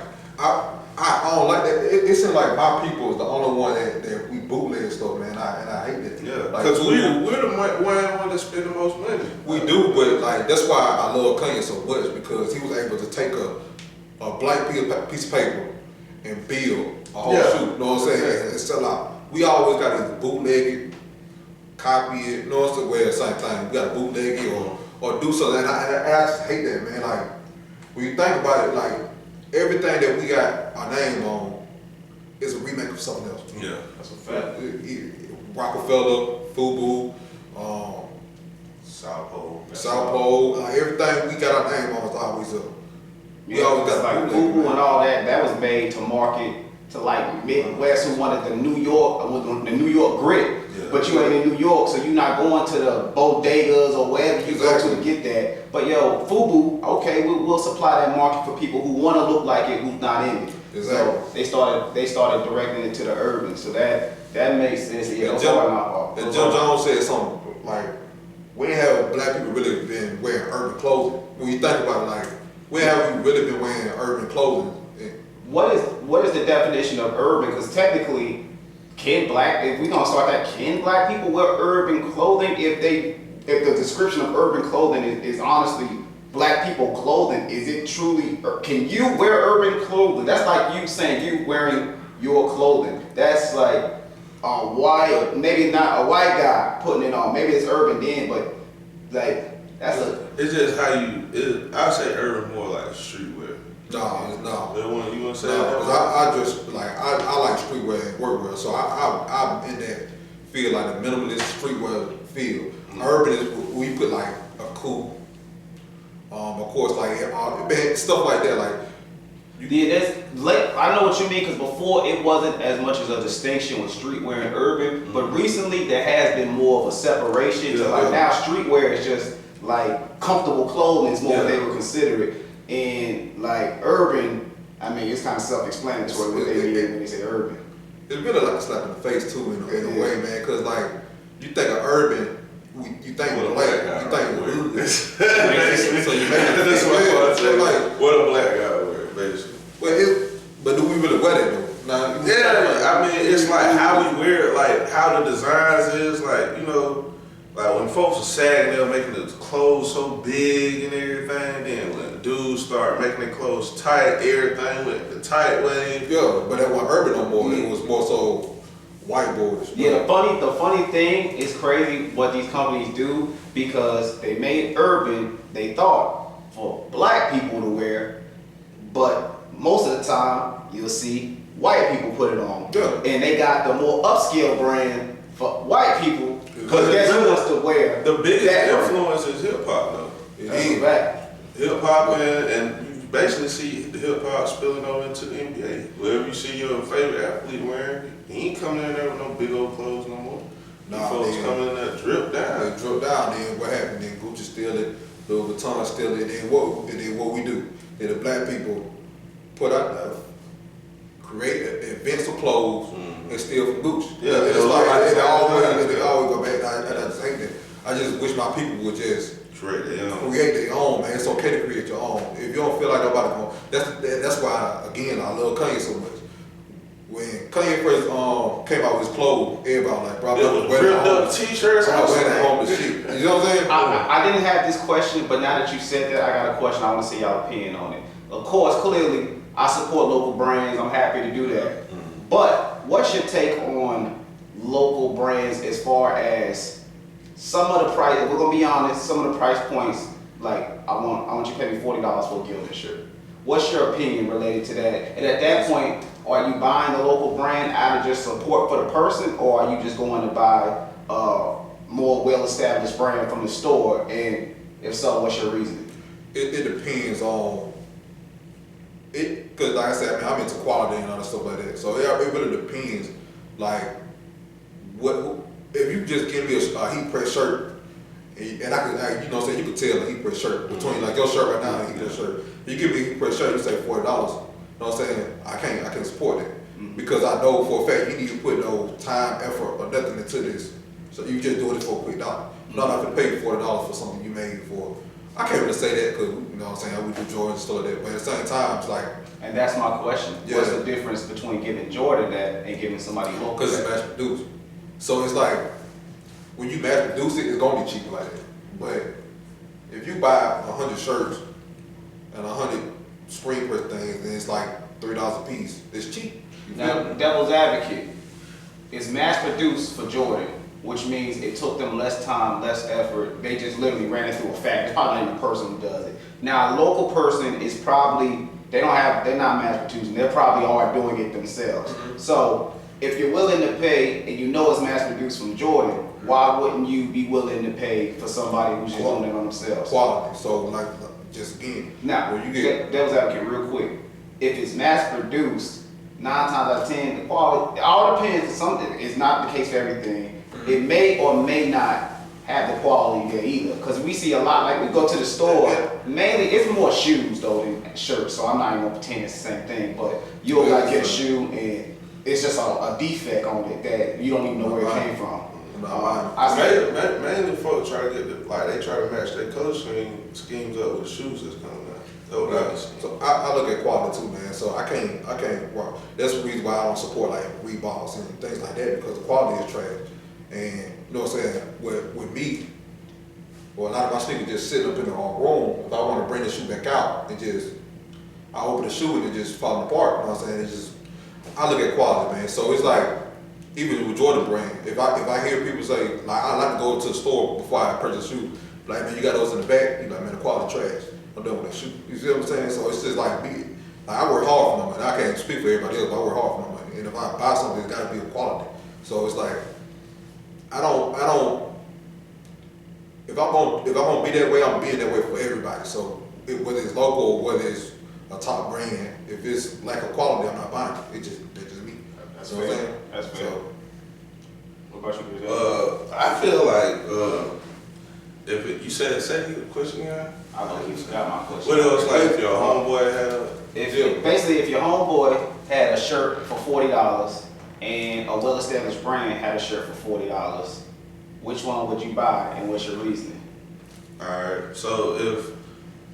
I don't like that. It seems like my people is the only one that we bootleg stuff, man, and I hate that. Yeah, because we're the one that spend the most money. We do, but like that's why I love Kanye so much, because he was able to take a blank piece of paper and build a whole shoe. You know what I'm saying? And sell out. We always got to either bootleg it, copy it. You know what I'm saying? Well, the same thing. We got to bootleg it or do something. And I just hate that, man. Like when you think about it, like everything that we got our name on is a remake of for something else. Yeah. That's a fact. Rockefeller, FUBU, South Pole. South Pole, everything we got our name on is always up. We Yeah, always got like bootleg, FUBU man. and all that. That was made to market to like Midwest who wanted the New York, the New York grit. Yeah. But you ain't in New York, so you're not going to the bodegas or wherever you go Exactly. to get that. But yo, FUBU, okay, we'll supply that market for people who want to look like it, who's not in it. Exactly. So they started directing it to the urban. So that makes sense. Yeah, And those Jim- are not And Jim Jones said something like, we ain't have black people really been wearing urban clothing. When you think about it, like, when have we really been wearing urban clothing? What is the definition of urban? Because technically, if we gonna start that, can black people wear urban clothing if the description of urban clothing is honestly black people clothing? Is it truly, can you wear urban clothing? That's like you saying you wearing your clothing. That's like a white, maybe not a white guy putting it on. Maybe it's urban then, but like It's just how I say urban more like streetwear. No. You want to say No, that? because I just like I like streetwear and workwear, so I'm in that feel like the minimalist streetwear feel. Mm-hmm. Urban is we put like a cool, of course like stuff like that. Like I know what you mean, because before it wasn't as much as a distinction with streetwear and urban, but recently there has been more of a separation to like now streetwear is just like comfortable clothing is more what they would consider it. And like urban, I mean, it's kind of self-explanatory what they mean when they say urban. it's really like a slap in the face too in a way, man. Because like you think of urban, you think of black, you think of blue. So you make it That's what I'm saying. like What a black guy wear, basically. but do we really wear that though? Nah, Yeah, I mean, it's like how we wear it, like how the designs is, like, you know, like when folks are sagging, they're making the clothes so big and everything. Then when the dudes start making their clothes tight, everything with the tight way. Yeah, but that wasn't urban no more. It was more so white boys. Yeah, the funny thing is crazy what these companies do, because they made urban, they thought for black people to wear, but most of the time you'll see white people put it on. Yeah. And they got the more upscale brand for white people, because guess who wants to wear The biggest that brand? influence is hip hop, though. That's a fact. Hip hop, and you basically see the hip hop spilling over into the NBA. Wherever you see your favorite athlete wearing, he ain't coming in there with no big old clothes no more. Nah, Folks man. coming in there drip down. They drove down. Then what happened? Then Gucci steal it. Louis Vuitton steal it. Then what we do? Then the black people put out create invent some clothes and steal from Gucci. Yeah, And it's it'll like look like they always that. go back. I just think that I just wish my people would just Create their own. create their own, man. It's okay to create your own. If you don't feel like nobody going, that's why again I love Kanye so much. When Kanye first came out with his clothes, everybody like, bro, I'm wearing Ripped up t-shirts. I'm wearing home and shit. You know what I'm saying? I didn't have this question, but now that you said that, I got a question. I want to see y'all opinion on it. Of course, clearly, I support local brands. I'm happy to do that. But what's your take on local brands as far as some of the price? If we're gonna be honest, some of the price points. Like I want you to pay me $40 for a Gildan shirt. What's your opinion related to that? And at that point, are you buying the local brand out of just support for the person, or are you just going to buy a more well-established brand from the store? And if so, what's your reasoning? It depends on it, because like I said, I mean, I'm into quality and other stuff like that. So it really depends. Like, what if you just give me a heat press shirt, and I could, you know what I'm saying, you could tell a heat press shirt between like your shirt right now and a heat press shirt. You give me a heat press shirt, you say $40. You know what I'm saying? I can't support it because I know for a fact you need to put no time, effort, or nothing into this. So you just doing it for a quick dollar. I'm not going to pay you $40 for something you made for. I can't really say that because, you know what I'm saying, we do Jordans and stuff like that. But at the same time, it's like. And that's my question. Yeah. What's the difference between giving Jordan that and giving somebody local? Because it's mass produced. So it's like, when you mass produce it, it's going to be cheaper like that. But if you buy 100 shirts and 100 screen press things, then it's like $3 a piece. It's cheap. You feel Now, me? devil's advocate, it's mass produced for Jordan, which means it took them less time, less effort. They just literally ran it through a factory. It's probably not even a person who does it. Now, a local person is probably, they're not mass producing. They probably are doing it themselves. So if you're willing to pay and you know it's mass produced from Jordan, why wouldn't you be willing to pay for somebody who's just doing it on themselves? Quality. So like just again, Now, when you get devil's advocate real quick. If it's mass produced, 9 times out of 10, the quality, it all depends. Something is not the case for everything. It may or may not have the quality there either. Because we see a lot, like we go to the store, mainly it's more shoes though than shirts. So I'm not even gonna pretend it's the same thing. But you'll like get a shoe and it's just a defect on it that you don't even know where it came from. Mainly folks try to get they try to match their color schemes up with the shoes that's coming out. So I look at quality too, man. So I can't. Well, that's the reason why I don't support like Reeboks and things like that because the quality is trash. And you know what I'm saying? With me, well, a lot of my sneakers just sit up in the room. If I want to bring the shoe back out, I open the shoe and it just falling apart. You know what I'm saying? It's just I look at quality, man. So it's like even with Jordan brand, if I hear people say like I like to go to the store before I purchase a shoe, like man, you got those in the back, you like man, the quality trash. I'm done with that shoe. You see what I'm saying? So it's just like me. Like I work hard for my money. I can't speak for everybody else, but I work hard for my money. And if I buy something, it's got to be of quality. So it's like I don't. If I'm gonna be that way, I'm being that way for everybody. So whether it's local or whether it's a top brand, if it's lack of quality, I'm not buying it. That's just me. That's you know fair. what I'm saying? That's fair. So, What about you? I feel like if you say the question again. I don't think you forgot my question. What else? Like if your homeboy had If your homeboy had a shirt for $40 and a well-established brand had a shirt for $40, which one would you buy and what's your reasoning? Alright, so if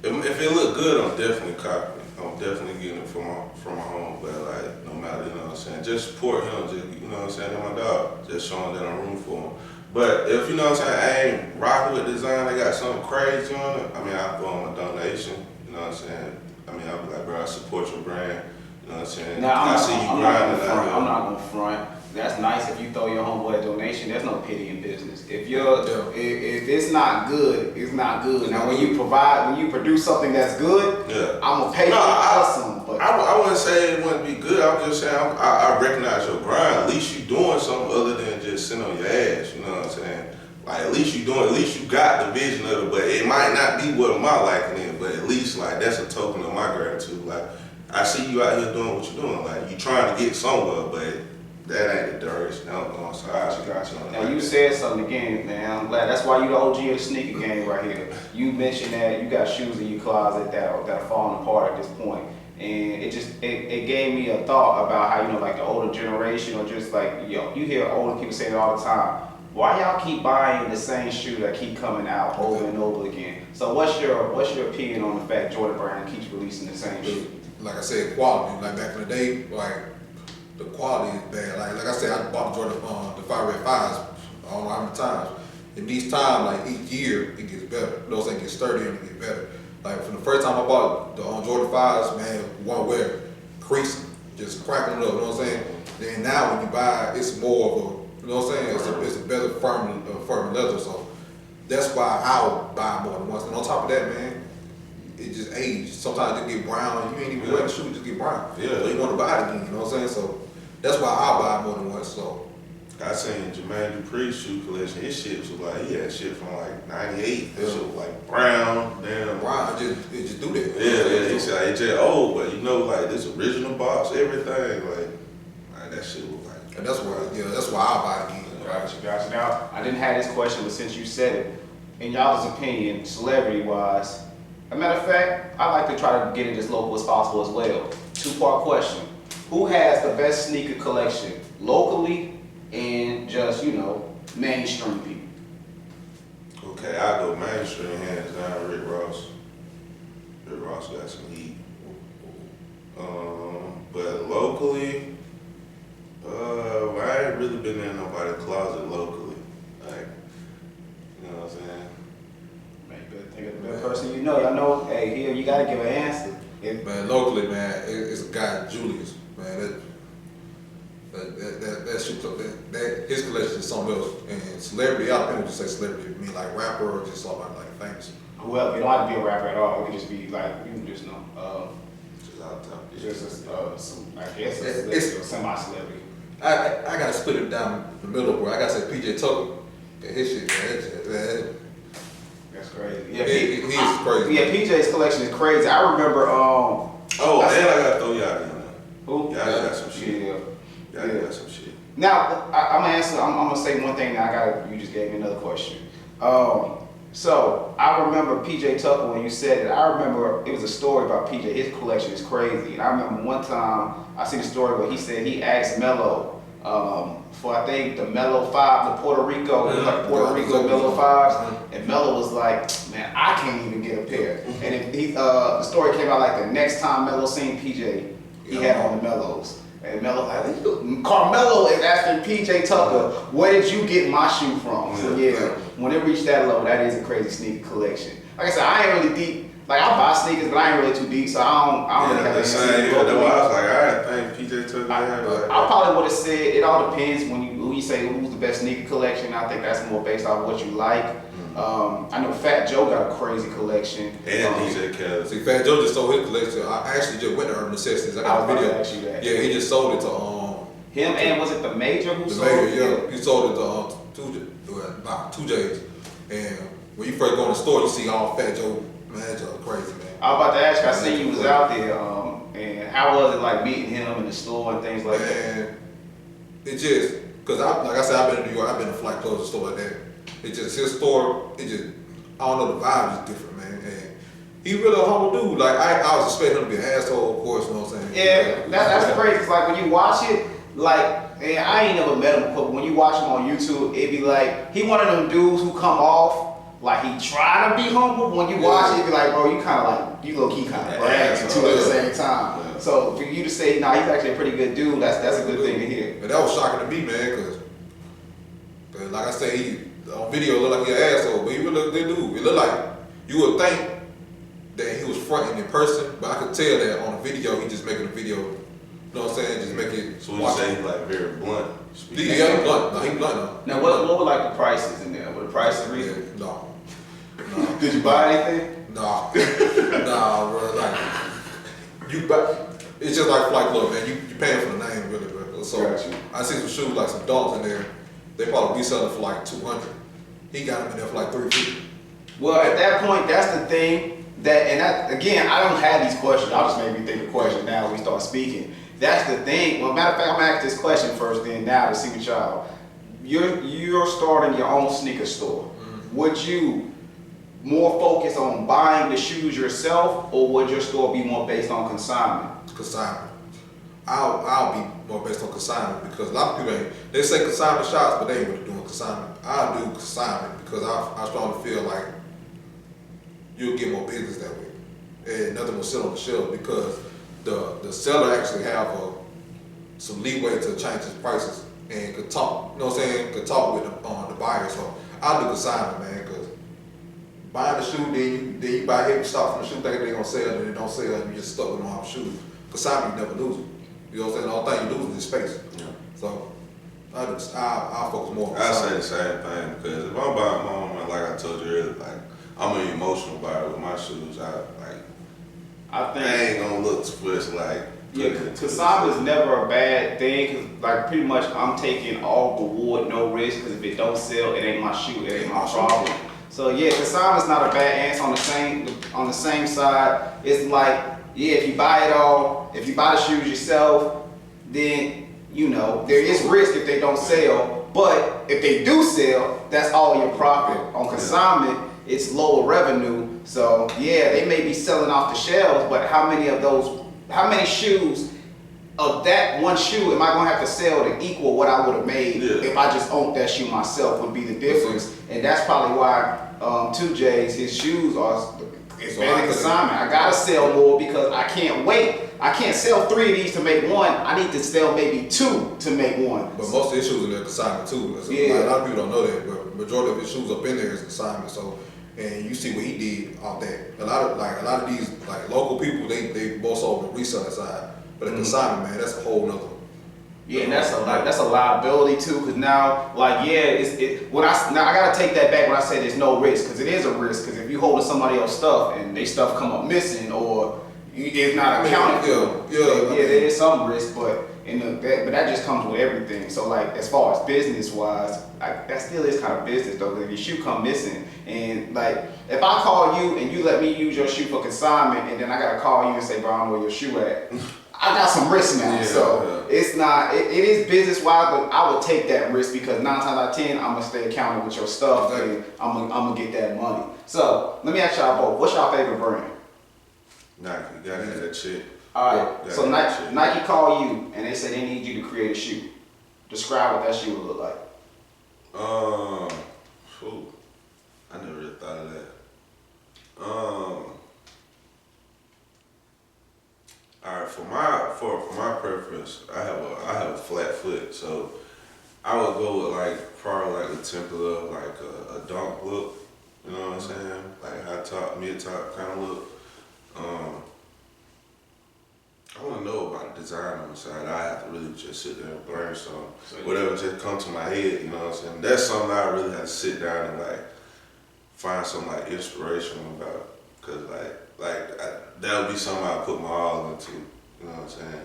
it look good, I'm definitely copying. I'm definitely getting it from my homeboy. Like no matter, you know what I'm saying. Just support him. Just you know what I'm saying. They're my dog. Just showing that I'm rooting for him. But if you know what I'm saying, I ain't rocking with design, they got something crazy on it, I mean, I'll throw them a donation, you know what I'm saying? I mean, I'll be like, bro, I support your brand, you know what I'm saying? Now, I'm not gonna front. That's nice if you throw your homeboy a donation. There's no pity in business. If it's not good, it's not good. Now, when you produce something that's good, yeah. I'm gonna pay you awesome. But I wouldn't say it wouldn't be good. I'm just saying I recognize your grind. At least you doing something other than just sitting on your ass. You know what I'm saying? Like at least you got the vision of it. But it might not be what my liking is. But at least like that's a token of my gratitude. Like I see you out here doing what you're doing. Like you trying to get somewhere, but that ain't the direction I'm going. So I got you. now you said something again, man. I'm glad. That's why you the OG of the sneaker game right here. You mentioned that you got shoes in your closet that are falling apart at this point. And it gave me a thought about how, like the older generation or just like, you hear older people say it all the time. Why y'all keep buying the same shoe that keep coming out over and over again? So what's your opinion on the fact Jordan Brand keeps releasing the same shoe? like I said, quality. Like back in the day, like the quality is bad. Like I said, I bought the Jordan, the Fire Red 5s, I don't know how many times. And each time, like each year, it gets better. You know what I'm saying? It gets sturdier and it gets better. Like from the first time I bought the Jordan 5s, man, one wear, creasing, just cracking it up, you know what I'm saying? Then now when you buy, it's more of a, you know what I'm saying? It's a better firm leather, so that's why I'll buy more than once. And on top of that, man, it just aged. Sometimes it get brown, you ain't even wear the shoe, it just get brown. Yeah. So you want to buy it again, you know what I'm saying? So that's why I'll buy more than once, so. I seen Jermaine Dupri's shoe collection. His shit was like, he had shit from like 98. That shit was like brown, damn. Brown, it just do that. Yeah, he said it's just old, but you know, like this original box, everything, like that shit was like. And that's why I buy it again. Gotcha. Now, I didn't have this question, but since you said it, in y'all's opinion, celebrity-wise, a matter of fact, I like to try to get it as local as possible as well. Two-part question. Who has the best sneaker collection, locally and just, mainstream people? Okay, I go mainstream, hands down, Rick Ross. Rick Ross got some heat. But locally, I ain't really been in nobody's closet locally. Like, you know what I'm saying? Man, you better think of the best person you know. Y'all know, hey, here, you gotta give an answer. Man, locally, man, it's a guy, Julius, man. That shoe, his collection is something else. And celebrity, I don't just say celebrity. I mean, like rapper or just somebody like famous. Whoever, you don't have to be a rapper at all. It could just be like, you can just know. Just out top. Just some, I guess, a celebrity or semi-celebrity. I gotta split it down the middle, bro. I gotta say PJ Tucker. Yeah, his shit, man. That's crazy. He's crazy. Yeah, PJ's collection is crazy. I remember. Oh, and I gotta throw y'all in there. Who? Y'all got some shit. Y'all got some shit. Now, I'm gonna answer. I'm gonna say one thing. Now you just gave me another question. So I remember PJ Tucker when you said it. I remember it was a story about PJ. His collection is crazy. And I remember one time I seen a story where he said he asked Mello for I think the Mello 5, the Puerto Rico, it was like Puerto Rico Mello 5s, and Mello was like, man, I can't even get a pair. And the story came out like the next time Mello seen PJ, he had on the Mellos. And Mello, Carmelo is asking PJ Tucker, where did you get my shoe from? So yeah, when it reached that level, that is a crazy sneaker collection. Like I said, I ain't really deep. Like I buy sneakers, but I ain't really too deep, so I don't really have the same. That's why I was like, I didn't think PJ Tucker had like. I probably would have said it all depends when you say who's the best sneaker collection. I think that's more based off what you like. I know Fat Joe got a crazy collection. And DJ Khaled. See, Fat Joe just sold his collection. I actually just went to Urban Necessities. I got a video. Ask you that. Yeah, he just sold it to him, and was it the Major who the sold Major, it? yeah. He sold it to about 2 J's. And when you first go in the store, you see all Fat Joe. Man, that Joe crazy, man. I was about to ask you, I seen you was out there, and how was it like meeting him in the store and things like that? Man, it just, cause like I said, I've been in New York, I've been to Flight Clothes and stuff like that. It just, his store, I don't know, the vibe is different, man. And he really a humble dude. Like, I was expecting him to be an asshole, of course, you know what I'm saying? Yeah, that's crazy. It's like when you watch it, like, and I ain't never met him, but when you watch him on YouTube, it be like, he one of them dudes who come off like he trying to be humble. When you watch it, it be like, bro, you kind of like, you low key kind of bragging too at the same time. Yeah. So for you to say, nah, he's actually a pretty good dude, that's a good thing to hear. But that was shocking to me, man, cause like I say, he on video look like he an asshole, but he really look a good dude. It looked like you would think that he was fronting in person, but I could tell that on the video, he just making a video. You know what I'm saying? Just make it. So you say he's like very blunt. Yeah, he blunt. No, he blunt. Now, what were like the prices in there? Were the prices reasonable? No. Did you buy anything? Nah, bro. Like you buy. It's just like Flight Club, man. You paying for the name, really, bro. So I see some shoes like some dogs in there. They probably reselling for like $200. He got them in there for like $350. Well, at that point, that's the thing again, I don't have these questions. I'll just make me think of questions now when we start speaking. That's the thing. Well, matter of fact, I'm gonna ask this question first, then now to see what y'all. You're starting your own sneaker store. Mm-hmm. Would you more focus on buying the shoes yourself, or would your store be more based on consignment? Consignment. I'll be more based on consignment because a lot of people they say consignment shops, but they ain't really doing consignment. I'll do consignment because I strongly feel like you'll get more business that way, and nothing will sit on the shelf because the seller actually have some leeway to change his prices and could talk. You know what I'm saying? Could talk with the buyer. So I'll do consignment, man, because buying the shoe, then you buy heavy stock from the shoe thinking they're gonna sell, and they don't sell, and you just stuck with them on the shoes. Consignment, you never lose them. You know what I'm saying? The only thing you lose is space. Yeah. So I'll focus more on I say the same thing because if I'm buying my own, like I told you earlier, like I'm an emotional buyer with my shoes. I think I ain't gonna look for it's like. Yeah, consignment is never a bad thing because like pretty much I'm taking all reward, no risk because if it don't sell, it ain't my shoe, it ain't my problem. So yeah, consignment's not a bad answer. On the same side, it's like yeah, if you buy it all, if you buy the shoes yourself, then you know there is risk if they don't sell. But if they do sell, that's all your profit. On consignment, it's lower revenue. So yeah, they may be selling off the shelves, but how many shoes of that one shoe am I gonna have to sell to equal what I would have made if I just owned that shoe myself would be the difference. And that's probably why 2J's, his shoes it's mainly consignment. I gotta sell more because I can't wait. I can't sell 3 of these to make one. I need to sell maybe 2 to make one. But most of his shoes are in consignment too. So a lot of people don't know that, but majority of his shoes up in there is consignment. So and you see what he did off that. A lot of these like local people, they both sold on the reseller side. But the consignment, man, that's a whole nother. Yeah, and that's a liability too, because now, like, yeah, I gotta take that back when I say there's no risk, because it is a risk, because if you holding somebody else's stuff and they stuff come up missing, or it's not accounted for. Yeah. There is some risk, but but that just comes with everything. So like as far as business wise, that still is kind of business though. Because if your shoe come missing, and like if I call you and you let me use your shoe for consignment, and then I gotta call you and say, bro, I don't know where your shoe at. I got some risk now, it's not. It is business wise, but I would take that risk because 9 times out of 10, I'm gonna stay accounting with your stuff, and I'm gonna get that money. So let me ask y'all both, what's y'all favorite brand? Nike, gotta have that shit. All right, so Nike call you and they say they need you to create a shoe. Describe what that shoe would look like. I never really thought of that. All right, for my preference, I have a flat foot, so I would go with like probably like a template, like a dunk look. You know what I'm saying? Like high top, mid top kind of look. I want to know about the design on the side. I have to really just sit there and brainstorm. Whatever just comes to my head, you know what I'm saying? That's something I really have to sit down and like find some like inspiration about. Cause that would be something I put my all into. You know what I'm saying?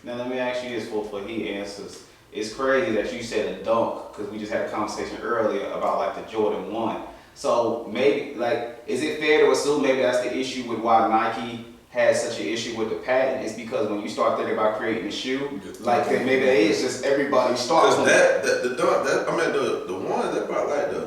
Now let me ask you this before he answers. It's crazy that you said a dunk because we just had a conversation earlier about like the Jordan 1. So maybe like, is it fair to assume maybe that's the issue with why Nike has such an issue with the patent? Is because when you start thinking about creating a shoe, like maybe it is just everybody starts. Cause the one that brought like the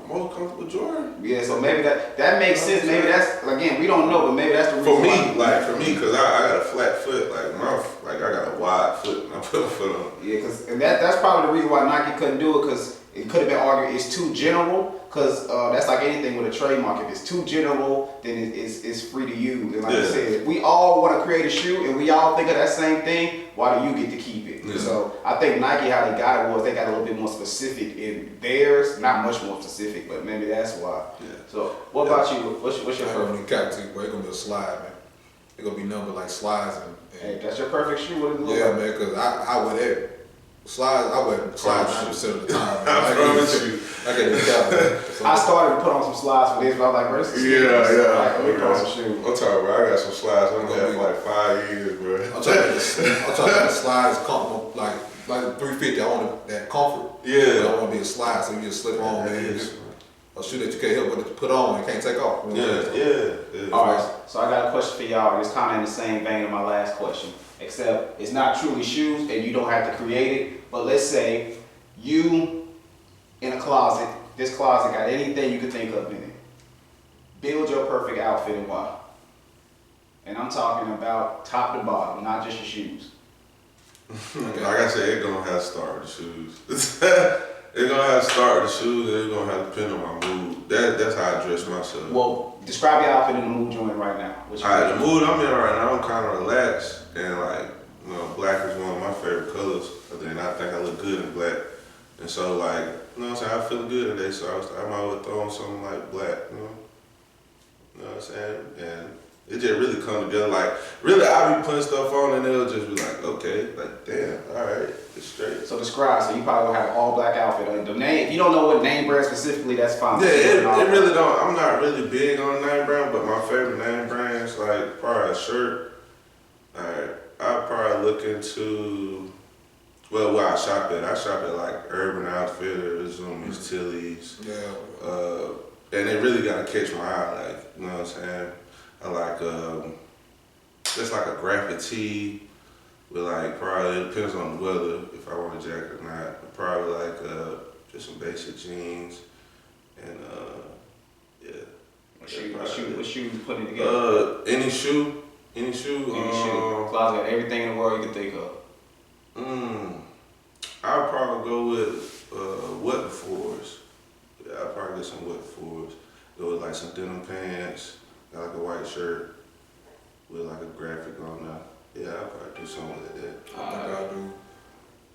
most comfortable Jordan. Yeah, so maybe that makes sense. Maybe that's, again, we don't know, but maybe that's the reason. For me, cause I got a flat foot, I got a wide foot when I put my foot on. Yeah, and that's probably the reason why Nike couldn't do it, because it could have been argued it's too general. Because that's like anything with a trademark. If it's too general, then it's free to use. And like I said, we all want to create a shoe and we all think of that same thing. Why do you get to keep it? Yeah. So I think Nike, how they got it was they got a little bit more specific in theirs. Not much more specific, but maybe that's why. Yeah. So what about you? What's your perfect? It's gonna be a slide, man. It's gonna be numbered like slides. Hey, that's your perfect shoe. What does it look like? Yeah, man. Because I wear that. Slides, I wear slides 90% of the time. I promise you. I get it out. I started to put on some slides for this, but I was like, bro, this is let me put on some shoes. I'm talking, bro. I got some slides. I'm gonna have for like 5 years, bro. I'm trying to get the slides comfortable, like 350. I want that comfort. Yeah. I don't want to be a slide, so you just slip on, man. A shoe that you can't help but to put on and can't take off. You know yeah. All right, so I got a question for y'all. It's kind of in the same vein of my last question, except it's not truly shoes and you don't have to create it. But let's say you in a closet, this closet got anything you could think of in it. Build your perfect outfit and why. And I'm talking about top to bottom, not just your shoes. Like I said, it's gonna have to start with the shoes. It's gonna have to start with the shoes, and it's gonna have to depend on my mood. That's how I dress myself. Well, describe your outfit in the mood you're in right now. Alright, the mood I'm in right now, I'm kind of relaxed, and like, you know, black is one of my favorite colors. And I think I look good in black. And so like, you know what I'm saying, I feel good today, so I might well throw on something like black, you know? You know what I'm saying? And it just really come together. Like, really, I'll be putting stuff on and it'll just be like, okay, like, damn, all right, it's straight. So describe, so you probably gonna have an all black outfit. The name, if you don't know what name brand specifically, that's fine. Yeah, it really don't, I'm not really big on name brand, but my favorite name brands, like, probably a shirt. All right, I'll probably look into, well, where I shop at like Urban Outfitters, Miss Tilly's. Yeah. And it really gotta catch my eye, like, you know what I'm saying? I like, just like a graphic tee with like, probably, it depends on the weather, if I want a jacket or not. Probably like, just some basic jeans and, yeah. What shoe you putting together? Any shoe. Closet got everything in the world you can think of. I'll probably go with wet fours. Yeah, I'll probably get some wet fours. Go with like some denim pants, got like a white shirt with like a graphic on there. Yeah, I'll probably do something like that. I think I'll do.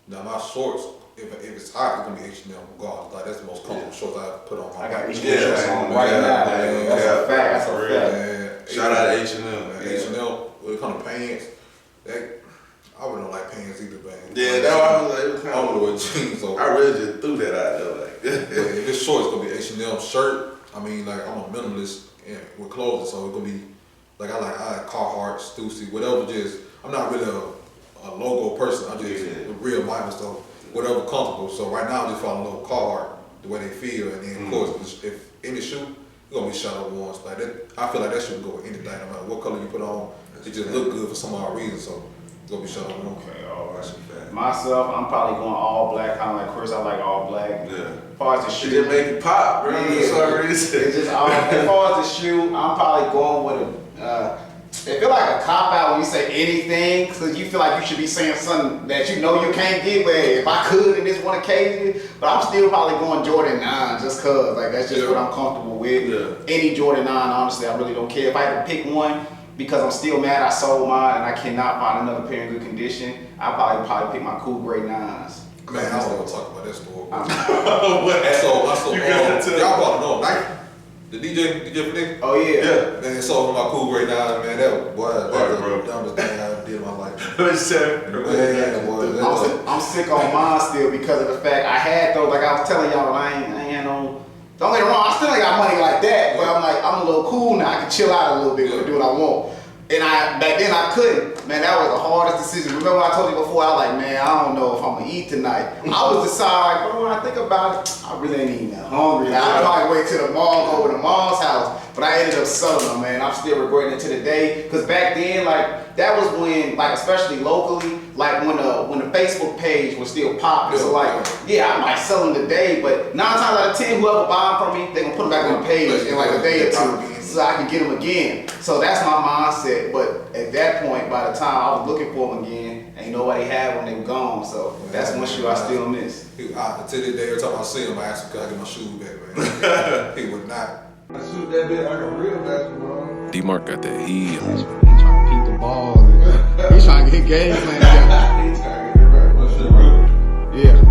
Now my shorts, if it's hot, it's gonna be H&M regardless. Like that's the most comfortable shorts I put on. I got H&M shorts on right now. That's a fact. That's a fact. Shout out to H&M. H&M, when it comes to pants, I wouldn't like pants either, man. Yeah, that's why I was like, I would wear jeans. So I really just threw that out there, like. If it's short, it's gonna be H&M shirt. I mean, like I'm a minimalist with clothes, so it's gonna be Like I like Carhartt, STUSA, whatever. Just I'm not really a logo person. I'm just a real minded stuff. Whatever comfortable. So right now I'm just following a little Carhartt, the way they feel, and then of course if any shoe, it's gonna be shadow ones like that. I feel like that should go with anything, no matter what color you put on. It just look good for some odd reason. So it's gonna be shadow one. Okay, all right. Myself, I'm probably going all black, kind of like Chris. I like all black. Yeah. As far as the shoe, It just make it pop, bro. Yeah. That's all it is. It's just as far as the shoe, I'm probably going with a. It feel like a cop out when you say anything, because you feel like you should be saying something that you know you can't get. But if I could in this one occasion, but I'm still probably going Jordan 9 just cause like that's just what I'm comfortable with. Yeah. Any Jordan 9, honestly, I really don't care. If I had to pick one, because I'm still mad I sold mine and I cannot find another pair in good condition, I'll probably pick my cool gray 9s. Man, I don't want to talk about that store. So You gotta tell y'all probably know Nike. The DJ for nigga? Oh yeah. Yeah. Man, so my cool grade 9, man, that was bro. the dumbest thing I ever did in my life. I'm sick on mine still because of the fact I had those, like I was telling y'all, I ain't no, don't get me wrong, I still ain't got money like that, but I'm like, I'm a little cool now, I can chill out a little bit and do what I want. And back then I couldn't. Man, that was the hardest decision. Remember I told you before, I was like, man, I don't know if I'm gonna eat tonight. I was deciding, like, but when I think about it, I really ain't even that hungry. I'd probably wait till the mall, go over to mom's house. But I ended up selling them, man. I'm still regretting it to the day. Because back then, like, that was when, like, especially locally, like when the Facebook page was still popping. So like, yeah, I might sell them today, but 9 times out of 10, whoever buy them from me, they gonna put them back on the page in like a day or two. So I can get them again. So that's my mindset. But at that point, by the time I was looking for them again, ain't nobody had them, they were gone. So that's one shoe I still miss. To this day, every time I see him, I ask him, can I get my shoes back, man? He would not. I shoot that bit like a real basketball. D-Mark got that heat. He trying to peep the ball. And he trying to get game plan together. He's trying to get it right. What's your bro? Yeah.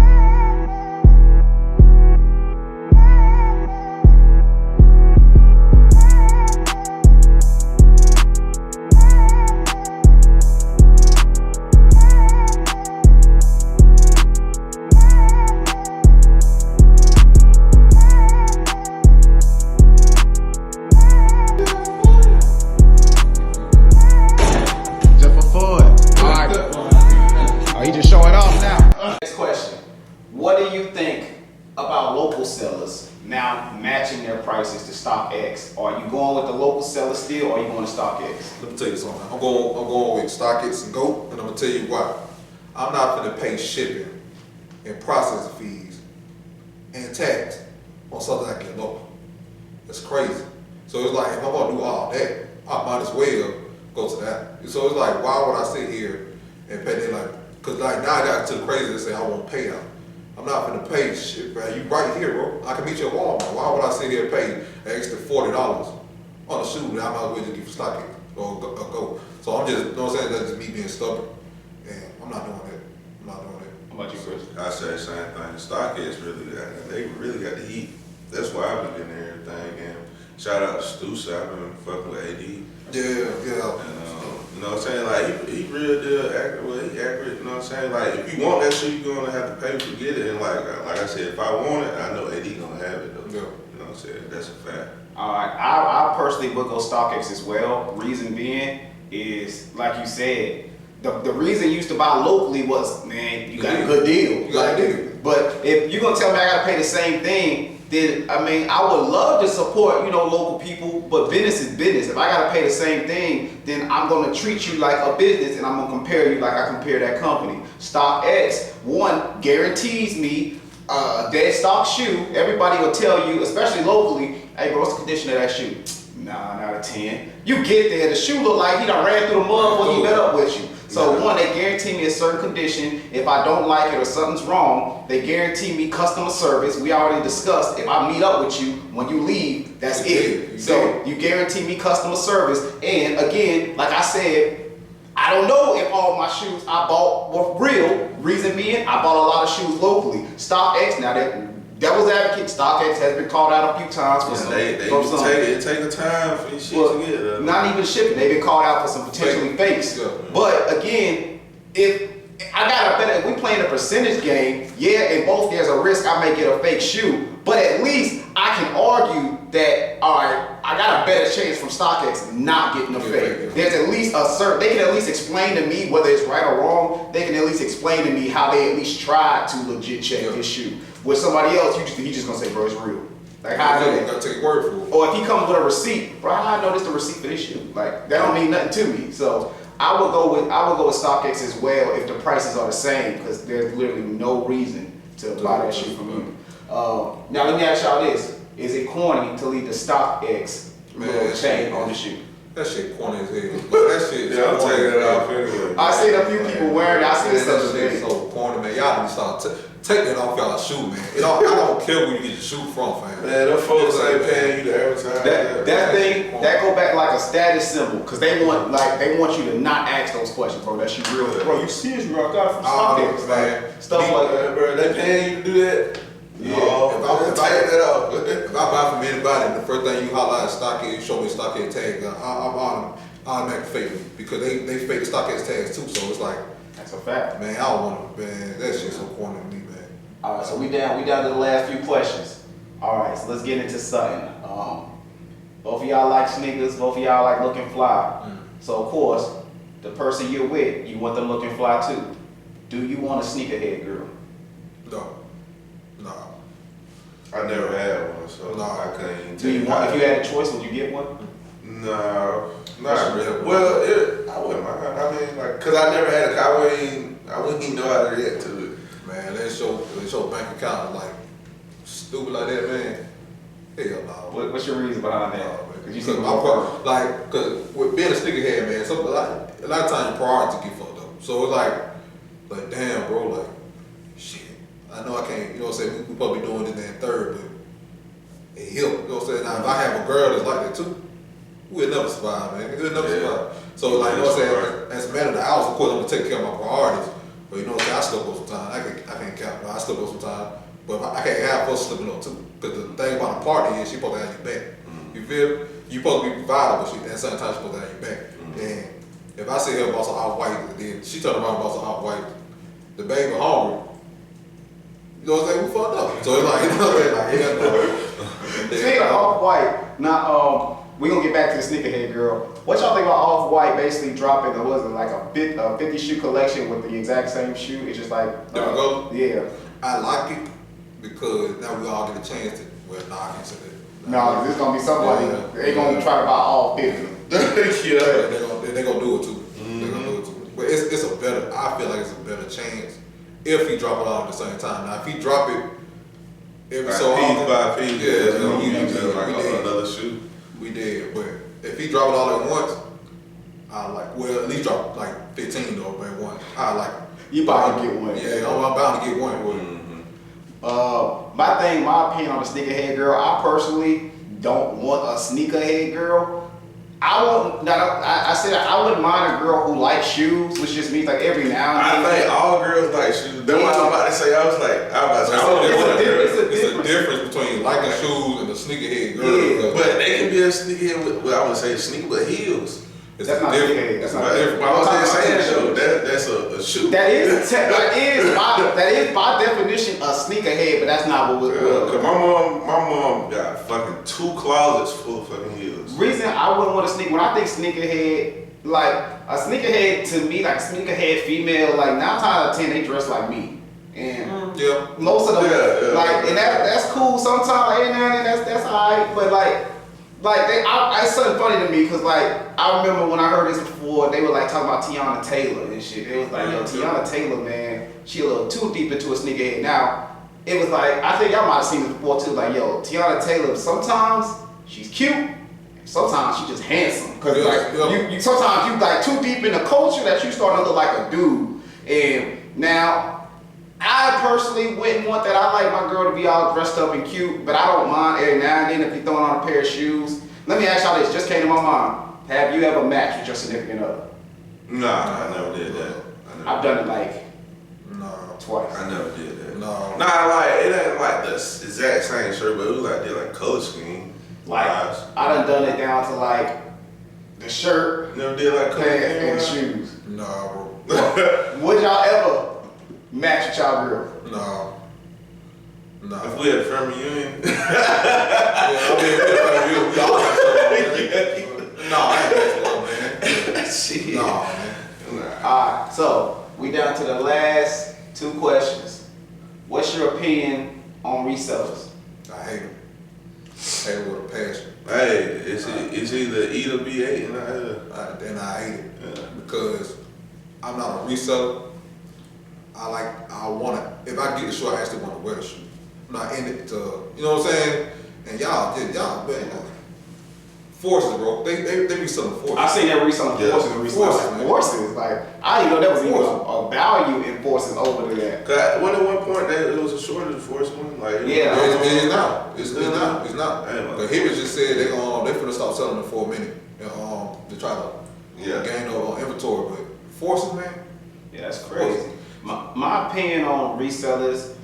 Prices to StockX. Are you going with the local seller still, or are you going to StockX? Let me tell you something. I'm going with StockX and GOAT, and I'm gonna tell you why. I'm not gonna pay shipping and processing fees and tax on something I get local. That's crazy. So it's like if I'm gonna do all that, I might as well go to that. So it's like, why would I sit here and pay that? Like, cause like now I got to the crazy to say I won't pay out. I'm not gonna pay shit, bro. You right here, bro. I can meet you at Walmart. Why would I sit here and pay an extra $40 on a shoe that I might as well just get for StockX or go? So I'm just, you know what I'm saying? That's just me being stubborn, and I'm not doing that. I'm not doing that. How about you, Chris? I say the same thing. StockX they really got the heat. That's why I've been getting everything. And shout out to STUSA. I've been fucking with AD. Yeah. And, you know what I'm saying? Like, he real deal accurate. Well, he accurate, you know what I'm saying? Like, if you want that shit, you're gonna have to pay to get it. And like I said, if I want it, I know AD gonna have it though. Yeah. You know what I'm saying? That's a fact. Alright, I personally would go StockX as well. Reason being is, like you said, the reason you used to buy locally was, man, you got a good deal. You got a deal. But if you're gonna tell me I gotta pay the same thing, then I mean, I would love to support, local people, but business is business. If I gotta pay the same thing, then I'm gonna treat you like a business and I'm gonna compare you like I compare that company. StockX, one, guarantees me dead stock shoe. Everybody will tell you, especially locally, hey bro, what's the condition of that shoe? 9 out of 10. You get there, the shoe look like he done ran through the mud before he met up with you. So one, they guarantee me a certain condition. If I don't like it or something's wrong, they guarantee me customer service. We already discussed, if I meet up with you, when you leave, that's it. So you guarantee me customer service. And again, like I said, I don't know if all my shoes I bought were real. Reason being, I bought a lot of shoes locally. StockX, now that devil's advocate, StockX has been called out a few times for some. It take a time for these shit to get. Not even shipping. They've been called out for some potentially fakes. Yeah. But again, if I got a better if we playing a percentage game, yeah, in both there's a risk I may get a fake shoe, but at least I can argue that, all right, I got a better chance from StockX not getting a fake. There's at least they can at least explain to me whether it's right or wrong. They can at least explain to me how they at least tried to legit check this shoe. With somebody else, he just gonna say, bro, it's real. Like, how I know that? Gotta take your word for it. Or if he comes with a receipt, bro, how I know this the receipt for this shoe? Like, that don't mean nothing to me. So I would go with StockX as well if the prices are the same, because there's literally no reason to buy that shoe from you. Now let me ask y'all this: is it corny to leave the StockX little chain on the shoe? That shit corny as hell. That shit. Yeah, I'm taking it off anyway. I seen a few people wearing it. I seen That stuff shit so corny, man. Y'all need to start take that off y'all's shoe, man. I don't care where you get your shoe from, fam. Man, them folks ain't paying you to advertise. That go back like a status symbol, because they want you to not ask those questions, bro. That shit real. Bro, you serious, bro? I got it from StockX, man. Stuff like that. Bro, they paying you to do that? No, if I take that off. If I buy from anybody, the first thing you highlight is StockX, show me StockX tag, I'm automatically fake because they fake the StockX tags too. So it's like, that's a fact, man. I don't want to, man. That shit's so corny to me, man. All right, so we down to the last few questions. All right, so let's get into something. Both of y'all like sneakers. Both of y'all like looking fly. So of course, the person you're with, you want them looking fly too. Do you want a sneakerhead girl? No. I never had one, so No. I couldn't even Do you want? If you had a choice, would you get one? No, not really. Well, I wouldn't mind. I mean, like, cause I never had I wouldn't even know how to react to it. Man, they show bank account like stupid like that, man. Hell no. What's your reason behind that? Cause you said cause with being a sneakerhead, man, a lot of times your priorities get fucked up. So it's like damn, bro, like shit. I know I can't, you know what I'm saying, we probably doing this and third, but it help, you know what I'm saying? Now if I have a girl that's like that too, we'll never survive, man. We'll never survive. So like, you know what I'm saying, as a man of the house, of course I'm gonna take care of my priorities. But you know what I'm saying, I slip up sometimes. I can't count, but I slip up sometimes. But I can't have her slipping up too. Because the thing about a party is she supposed to have your back. You feel? You supposed to be provided, but at the same time, she's supposed to have your back. And if I sit here and boss an off-white, then she turn around and boss an off-white, the baby hungry, you know what I'm saying, we fucked up. So it's like, you know what I'm saying, Speaking of off-white, now we gonna get back to the sneakerhead girl. What y'all think about Off-White basically dropping like a 50 shoe collection with the exact same shoe? It's just like Different color? Yeah. I like it because now we all get a chance to. Well, I can't say that. No, this gonna be somebody. They gonna try to buy all 50. Yeah. They gonna do it too. They gonna do it too. But it's a better. I feel like it's a better chance if he drop it all at the same time. Now if he drop it every so often, by piece, yeah, it's gonna we be did. another shoe. We did, but if he drop it all at once, I like. Well, at least drop like 15 though at once. I like. You bound to get one. Yeah, I'm bound to get one. My opinion on the sneakerhead girl, I personally don't want a sneakerhead girl. I said I wouldn't mind a girl who likes shoes, which just means like every now and then. I think all girls like shoes. That's what I'm about to say. I was like, It's a difference between liking shoes and the sneakerhead girl. Yeah, but they can be a sneakerhead with, well, I wouldn't say sneaker, but heels. That's not sneakerhead. That's not different. But I was just saying though, that's a shoe. That is by definition a sneakerhead, but that's not what we're. Cause my mom got fucking 2 closets full of fucking heels. Reason I wouldn't want to when I think sneakerhead, like a sneakerhead to me, like sneakerhead female, like 9 times out of 10 they dress like me, and most of them, and that's cool. Sometimes, like, every now and then, that's alright, but it's something funny to me because I remember when I heard this before, they were like talking about Tiana Taylor and shit. It was like, yo, Tiana Taylor, man, she a little too deep into a sneakerhead. Now, it was like, I think y'all might have seen it before too, like, yo, Tiana Taylor, sometimes she's cute, sometimes she's just handsome. Cause you sometimes you like too deep in the culture that you start to look like a dude. And now, I personally wouldn't want that. I like my girl to be all dressed up and cute, but I don't mind every now and then if you're throwing on a pair of shoes. Let me ask y'all this, just came to my mind. Have you ever matched with your significant other? Nah, I never did that. I've done it twice. I never did that. No. Nah, like it ain't like the exact same shirt, but it was like color scheme. I done it down to like the shirt, never did like color pants, and scheme. shoes. Nah, bro. Would y'all ever match with y'all girl? No. If we had a family reunion, we all got something. No, I ain't that man. Shit. No, man. Alright, so we down to the last 2 questions. What's your opinion on resellers? I hate them. I hate them with a passion. hey, it's either eat or be ate, and Then I hate it because I'm not a reseller. I want to, if I get the shoe, I actually want to wear the shoe. I'm not in it to, you know what I'm saying? And y'all, man, forces, bro. They be selling forces. I seen that reselling forces and Forces, reselling man. forces. Like, I didn't know there was even a value in forces over there. Cause when at one point it was a shortage of force one, like Yeah. It's not. It's not. Hey, But he was just said they finna stop selling it for a minute and to try to gain over inventory. But forces, man. Yeah, that's crazy. My opinion on resellers,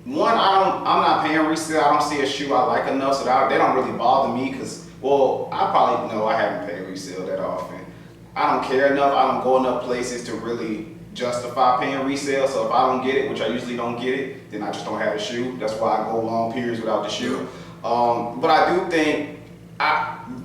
one, I'm not paying resale. I don't see a shoe I like enough, so they don't really bother me because, well, I probably know I haven't paid resale that often. I don't care enough. I don't go enough places to really justify paying resale. So if I don't get it, which I usually don't get it, then I just don't have the shoe. That's why I go long periods without the shoe. But I do think,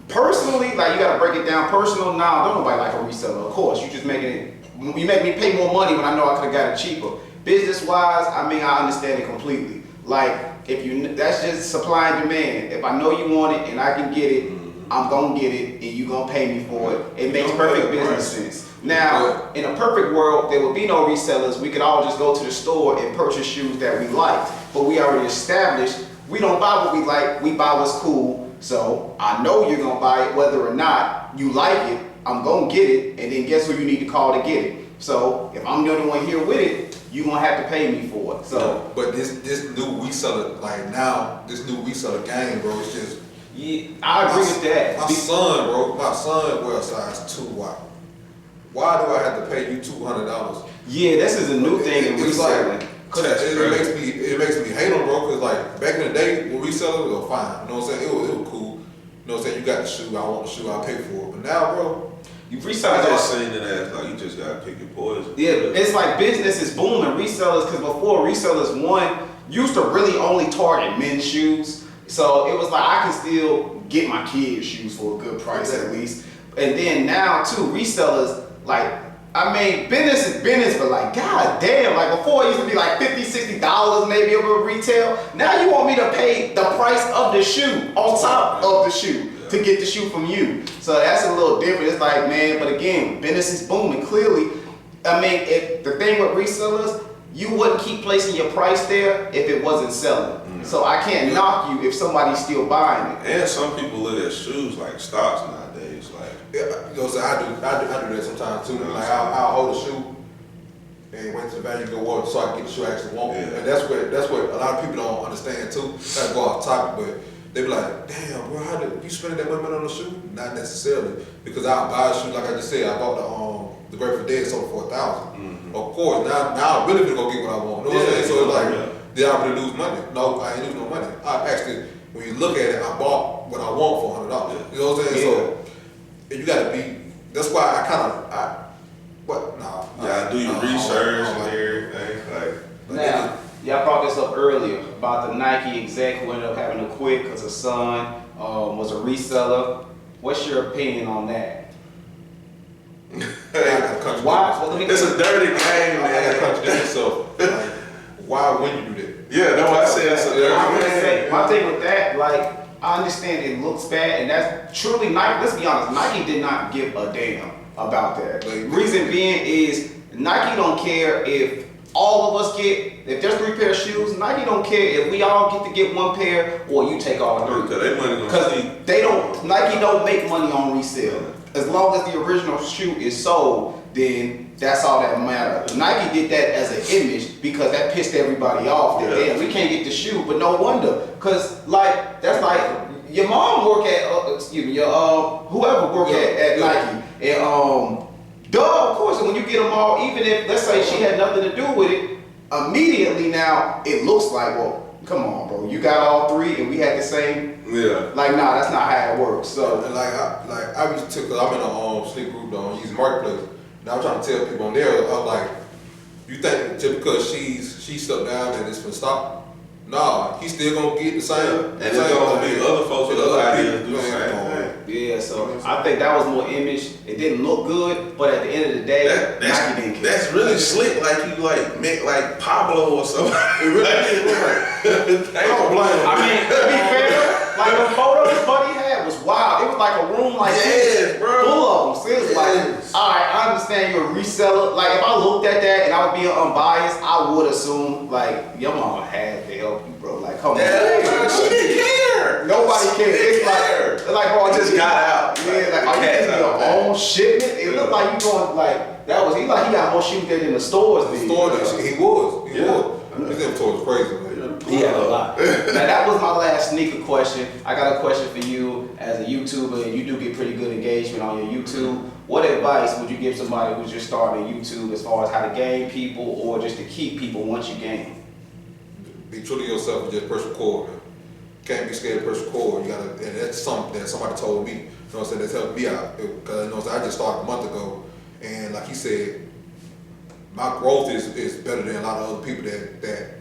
personally, like you gotta break it down. Personal, nah, don't nobody like a reseller. Of course, you make me pay more money when I know I could've got it cheaper. Business wise, I mean, I understand it completely. Like, that's just supply and demand. If I know you want it and I can get it, I'm gonna get it and you gonna pay me for it. It makes perfect business sense. Now, in a perfect world, there would be no resellers. We could all just go to the store and purchase shoes that we liked. But we already established, we don't buy what we like, we buy what's cool. So I know you're gonna buy it whether or not you like it. I'm gonna get it, and then guess who you need to call to get it. So if I'm the only one here with it, you're gonna have to pay me for it. So, but this new reseller, like now, this new reseller game, bro, it's just. Yeah, I agree with that. My son wears size 2 wide. Why do I have to pay you $200? Yeah, this is a new thing in It's reselling. like, it makes me hate them, bro. Cause like back in the day when resellers were fine, you know what I'm saying? It was cool. You know what I'm saying? You got the shoe, I want the shoe, I pay for it. But now, bro, You I resell just seen it as like you just gotta pick your poison. Yeah, it's like business is booming. Resellers, because before resellers, one, used to really only target men's shoes. So it was like I can still get my kids' shoes for a good price at least. And then now too, resellers, like, I mean, business is business, but like, god damn, like before it used to be like $50, $60 maybe over retail. Now you want me to pay the price of the shoe on top of the shoe to get the shoe from you. So that's a little different. It's like, man, but again, business is booming. Clearly, I mean, if the thing with resellers, you wouldn't keep placing your price there if it wasn't selling. So I can't knock you if somebody's still buying it. And some people look at shoes like stocks nowadays. Like, you know, so I do that sometimes too. Like I'll hold a shoe and wait till the value go up so I can get the shoe I actually want. Yeah. And that's what a lot of people don't understand too. Not to go off topic, but they be like, damn, bro, how did you spend that money on a shoe? Not necessarily, because I buy a shoe like I just said. I bought the Grateful Dead sold for $1,000. Of course, now I'm really gonna go get what I want. You know what I'm saying? So it's like, did I really lose money? No, I ain't lose no money. I actually, when you look at it, I bought what I want for $100. You know what I'm saying? So you gotta be. That's why I do your research and everything. Like, Now, y'all brought this up earlier about the Nike exec who ended up having to quit because his son was a reseller. What's your opinion on that? Why? Well, it's a dirty game, I gotta man. contradict myself. Like, why wouldn't you do that? Yeah, that's why I said it's a I'm dirty gonna say, game. my thing with that, like, I understand it looks bad, and that's truly Nike. Let's be honest, Nike did not give a damn about that. The reason being is Nike don't care if all of us if there's 3 pair of shoes, Nike don't care if we all get to get 1 pair or you take all 3. Because they money gonna Because see. Nike don't make money on resale. As long as the original shoe is sold, then that's all that matters. Nike did that as an image because that pissed everybody off. That damn, we can't get the shoe, but no wonder. Cause like that's like your mom work at your whoever work at Nike, and of course when you get them all, even if let's say she had nothing to do with it, immediately now it looks like, well, come on, bro, you got all 3 and we had the same. Yeah. Like, nah, that's not how it works. So, And I used to, cause I'm in a sneaker group on Easy Marketplace. Now I'm trying to tell people on there, I was like, You think just because she stepped down that it's gonna stop? Nah, he's still gonna get the same. And it's gonna be other folks with other ideas do the same thing. Yeah, so I think that was more image. It didn't look good, but at the end of the day, Nike didn't care. That's really slick, like you like Pablo or something. It really is like. I don't blame him. I mean, to be fair, like the photos Buddy had was wild. It was like a room like this, bro. full of them. So it was like, all right, I understand you're a reseller. Like if I looked at that and I was being unbiased, I would assume like your mama had to help you, bro. Like come on, She didn't care. nobody cares. It's like bro, I just got out. Yeah, like are you getting your own shipment? It looked like you going like that was he got more shoes there than the stores did. He was. His inventory was crazy, man. Yeah, a lot. Now that was my last sneaker question. I got a question for you as a YouTuber, and you do get pretty good engagement on your YouTube. What advice would you give somebody who's just starting YouTube as far as how to gain people or just to keep people once you gain them? Be true to yourself and just press record, man. Can't be scared to press record. You gotta, and that's something that somebody told me. You know what I'm saying? That's helped me out. Because you know, I just started a month ago, and like he said, my growth is better than a lot of other people that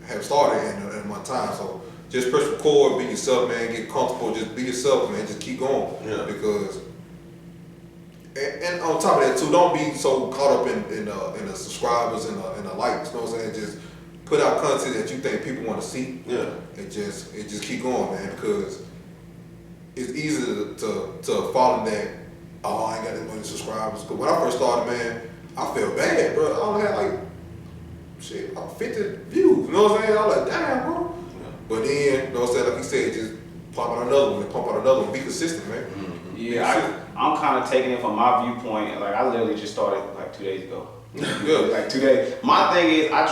have started in my time. So just press record, be yourself, man. Get comfortable. Just be yourself, man. Just keep going. Yeah. Because and on top of that too, don't be so caught up in the subscribers and the likes. You know what I'm saying? Just put out content that you think people want to see. Yeah. And just keep going, man. Because it's easy to fall in that. Oh, I ain't got that many subscribers. Because when I first started, man, I felt bad, bro. I only had like 50 views. You know what I'm saying? I was like, damn, bro. Yeah. But then, you know what I'm saying? Like he said, just pump out another one and pump out another one. Be consistent, man. Mm-hmm. Yeah, I'm kind of taking it from my viewpoint. Like I literally just started like 2 days ago. Yeah. Like 2 days. My thing is I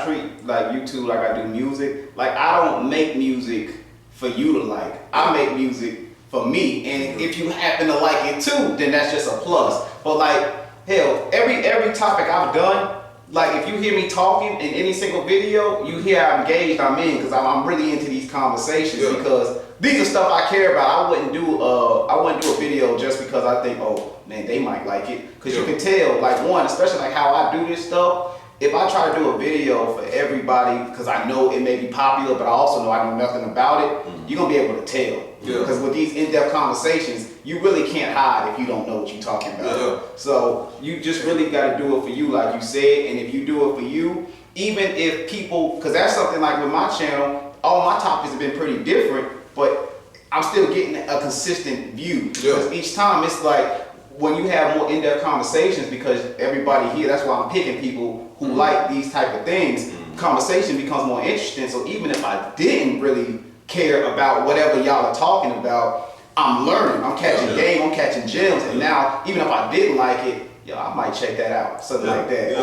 treat like YouTube like I do music. Like I don't make music for you to like. I make music for me. And if you happen to like it too, then that's just a plus. But like hell, every topic I've done, like if you hear me talking in any single video, you hear how engaged I'm in because I'm really into these conversations because these are stuff I care about. I wouldn't do a video just because I think, oh man, they might like it. Because you can tell, like one, especially like how I do this stuff, if I try to do a video for everybody, because I know it may be popular, but I also know I know nothing about it, you're going to be able to tell. Because with these in-depth conversations, you really can't hide if you don't know what you're talking about. So you just really got to do it for you, like you said. And if you do it for you, even if people, because that's something like with my channel, all my topics have been pretty different, but I'm still getting a consistent view. Because each time it's like, when you have more in-depth conversations, because everybody here, that's why I'm picking people who like these type of things, conversation becomes more interesting. So even if I didn't really care about whatever y'all are talking about, I'm learning, I'm catching game, I'm catching gems. And now, even if I didn't like it, I might check that out, something like that.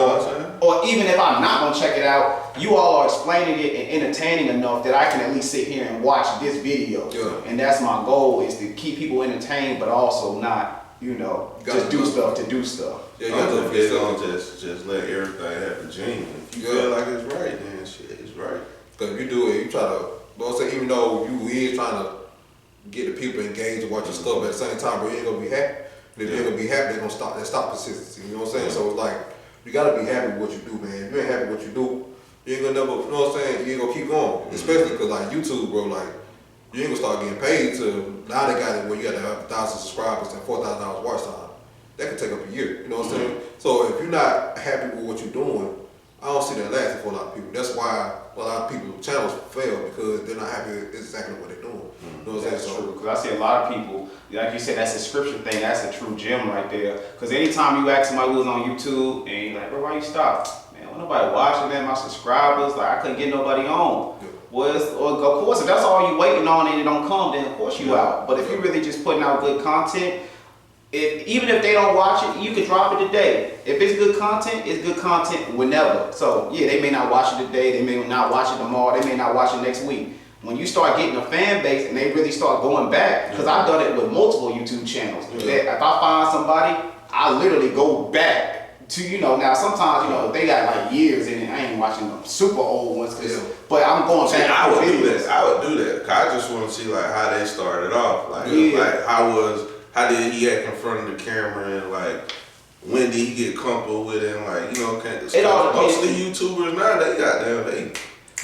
Or even if I'm not gonna check it out, you all are explaining it and entertaining enough that I can at least sit here and watch this video. And that's my goal, is to keep people entertained, but also not, just do stuff to do stuff. Yeah, you got to don't just let everything happen genuine. If you feel like it's right, then shit, it's right. Because if you do it, you try to, even though you is trying to get the people engaged and watch your stuff, at the same time, but you ain't gonna be happy. If you ain't gonna be happy, they're gonna stop consistency. You know what I'm saying? So it's like, you gotta be happy with what you do, man. If you ain't happy with what you do, you ain't gonna never, you know what I'm saying? You ain't gonna keep going. Especially because like YouTube, bro, like, you ain't gonna start getting paid to, now they got it where you gotta have 1,000 subscribers and 4,000 hours watch time. That could take up a year, you know what I'm saying? So if you're not happy with what you're doing, I don't see that lasting for a lot of people. That's why a lot of people's channels fail, because they're not happy with exactly what they're doing. You know what I'm saying? That's true, because I see a lot of people, like you said, that subscription thing, that's a true gem right there. Because anytime you ask somebody who's on YouTube, and you're like, bro, why you stop? Man, when nobody watching, man, my subscribers, like I couldn't get nobody on. Well, of course, if that's all you waiting on and it don't come, then of course you out. But if you're really just putting out good content, even if they don't watch it, you can drop it today. If it's good content whenever. So yeah, they may not watch it today, they may not watch it tomorrow, they may not watch it next week. When you start getting a fan base and they really start going back, because I've done it with multiple YouTube channels. If I find somebody, I literally go back to, now sometimes, they got like years in it. I ain't watching them super old ones, but I'm going back. I would do that. I would do that. Cause I just want to see like how they started off. Like, like how did he act in front of the camera, and like when did he get comfortable with it? And like, you know, It all most of the depends. YouTubers now, they got them, they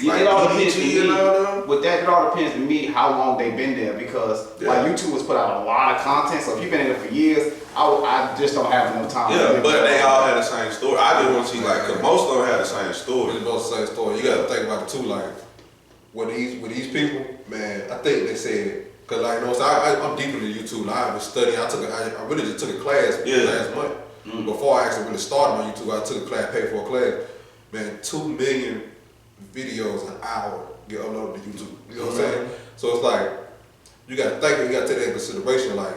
Yeah, like it all depends to EDG me. and all them. With that, it all depends to me how long they've been there because like YouTubers put out a lot of content. So if you've been in it for years, I just don't have enough time. Yeah, but they all had the same story. I just want to see like, cause most of them had the same story. It's both the same story. You gotta think about it too, like with these people, man. I think they said, cause like you know, so I'm deep into YouTube. Like, I've been studying. I really just took a class last month. Before I actually really started my YouTube, I took a class, paid for a class. Man, 2 million videos an hour get uploaded to YouTube. You know what I'm saying? So it's like you gotta think, you gotta take that into consideration, like.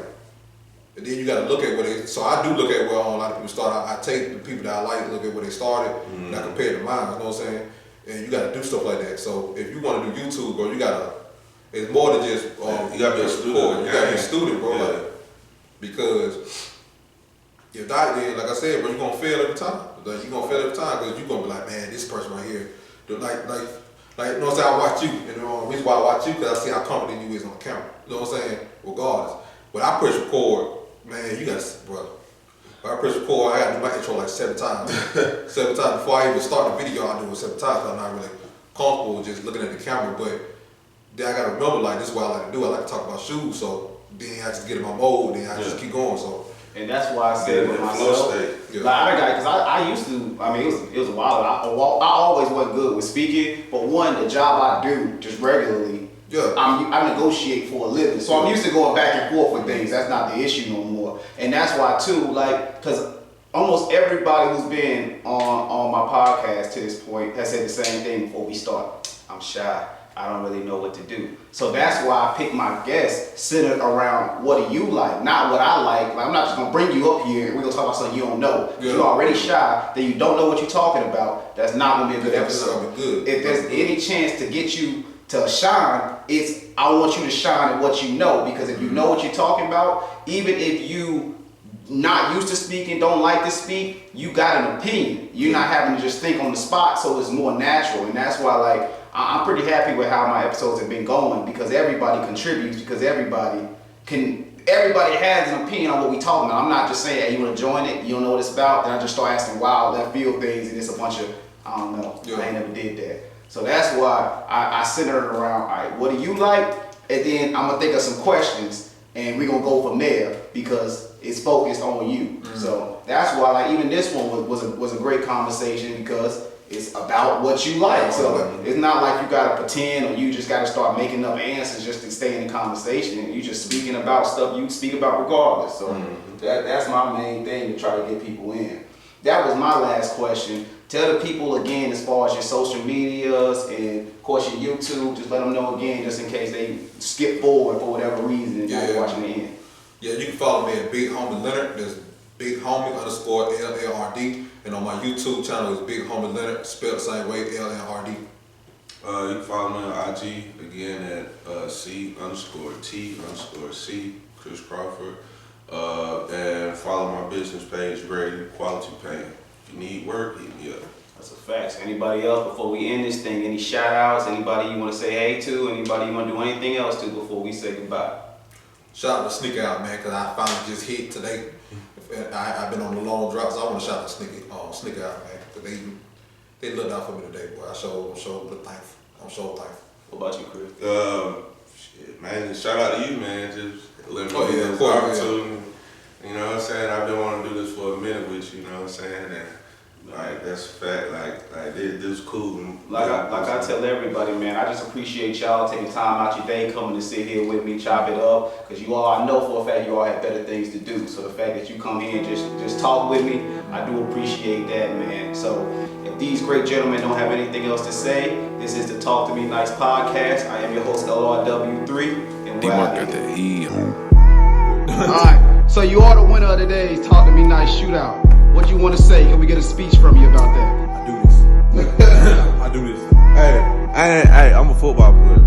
And then you gotta look at where they. So I do look at where a lot of people start. I take the people that I like, look at where they started, and I compare to mine. You know what I'm saying? And you gotta do stuff like that. So if you want to do YouTube, bro, you gotta. It's more than just. You gotta be a student. You gotta be a student, bro. Like, because if not, then like I said, bro, you gonna fail every time. Like you gonna fail every time because you gonna be like, man, this person right here, like you know what I'm saying? I watch you, and the reason why I watch you because I see how confident you is on the camera. You know what I'm saying? Regardless, but I push record. Man, you got, bro. I press record, I gotta do my intro like 7 times. 7 times before I even start the video, I do it 7 times. I'm not really comfortable just looking at the camera, but then I gotta remember like this is what I like to do. I like to talk about shoes, so then I just get in my mode, then I just keep going. So. And that's why I said with myself, like I got, because I used to, I mean, it was a while. I always wasn't good with speaking, but the job I do just regularly. I negotiate for a living, so I'm used to going back and forth with things. That's not the issue no more, and that's why too, like, because almost everybody who's been on my podcast to this point has said the same thing before we start. I'm shy. I don't really know what to do. So that's why I pick my guests centered around what do you like, not what I like. Like I'm not just gonna bring you up here and we're gonna talk about something you don't know. Yeah. You're already shy, then you don't know what you're talking about. That's not gonna be a good episode. Good. If there's any chance to get you to shine, I want you to shine at what you know, because if you know what you're talking about, even if you not used to speaking, don't like to speak, you got an opinion. You're not having to just think on the spot, so it's more natural. And that's why, like, I'm pretty happy with how my episodes have been going, because everybody contributes, because everybody has an opinion on what we talking about. I'm not just saying, hey, you want to join it, you don't know what it's about, then I just start asking wild left field things, and it's a bunch of, I don't know, I ain't never did that. So that's why I centered it around, all right, what do you like? And then I'm gonna think of some questions and we're gonna go from there because it's focused on you. Mm-hmm. So that's why, like, even this one was a great conversation because it's about what you like. So it's not like you gotta pretend or you just gotta start making up answers just to stay in the conversation. You just speaking about stuff you speak about regardless. So that's my main thing to try to get people in. That was my last question. Tell the people again as far as your social medias and of course your YouTube. Just let them know again just in case they skip forward for whatever reason and not watching the end. Yeah, you can follow me at Big Homie Leonard. There's Big Homie _ LLRD. And on my YouTube channel is Big Homie Leonard, spelled the same way, LLRD. You can follow me on IG again at C_T_C, Chris Crawford. And follow my business page, Grady Quality Paint. If you need work, hit me up. That's a fact. Anybody else before we end this thing? Any shout outs? Anybody you want to say hey to? Anybody you want to do anything else to before we say goodbye? Shout out to Sneaker Out, man, because I finally just hit today. I've been on the long drop, so I want to shout out to Sneaker Out, man, because they looked out for me today, boy. I'm so thankful. I'm so thankful. What about you, Chris? Shit, man, shout out to you, man. Just let me get this opportunity. You know what I'm saying? I've been wanting to do this for a minute with you, you know what I'm saying? And like that's a fact, like this is cool. Like I tell everybody, man, I just appreciate y'all taking time out your day, coming to sit here with me, chop it up. Cause you all, I know for a fact you all have better things to do. So the fact that you come here and just talk with me, I do appreciate that, man. So if these great gentlemen don't have anything else to say, this is the Talk to Me Nice podcast. I am your host, LRW3. And D-Mark got that heat. Alright, so you are the winner of today's Talk to Me Nice shootout. What you want to say? Can we get a speech from you about that? I do this. I do this. Hey, I'm a football player.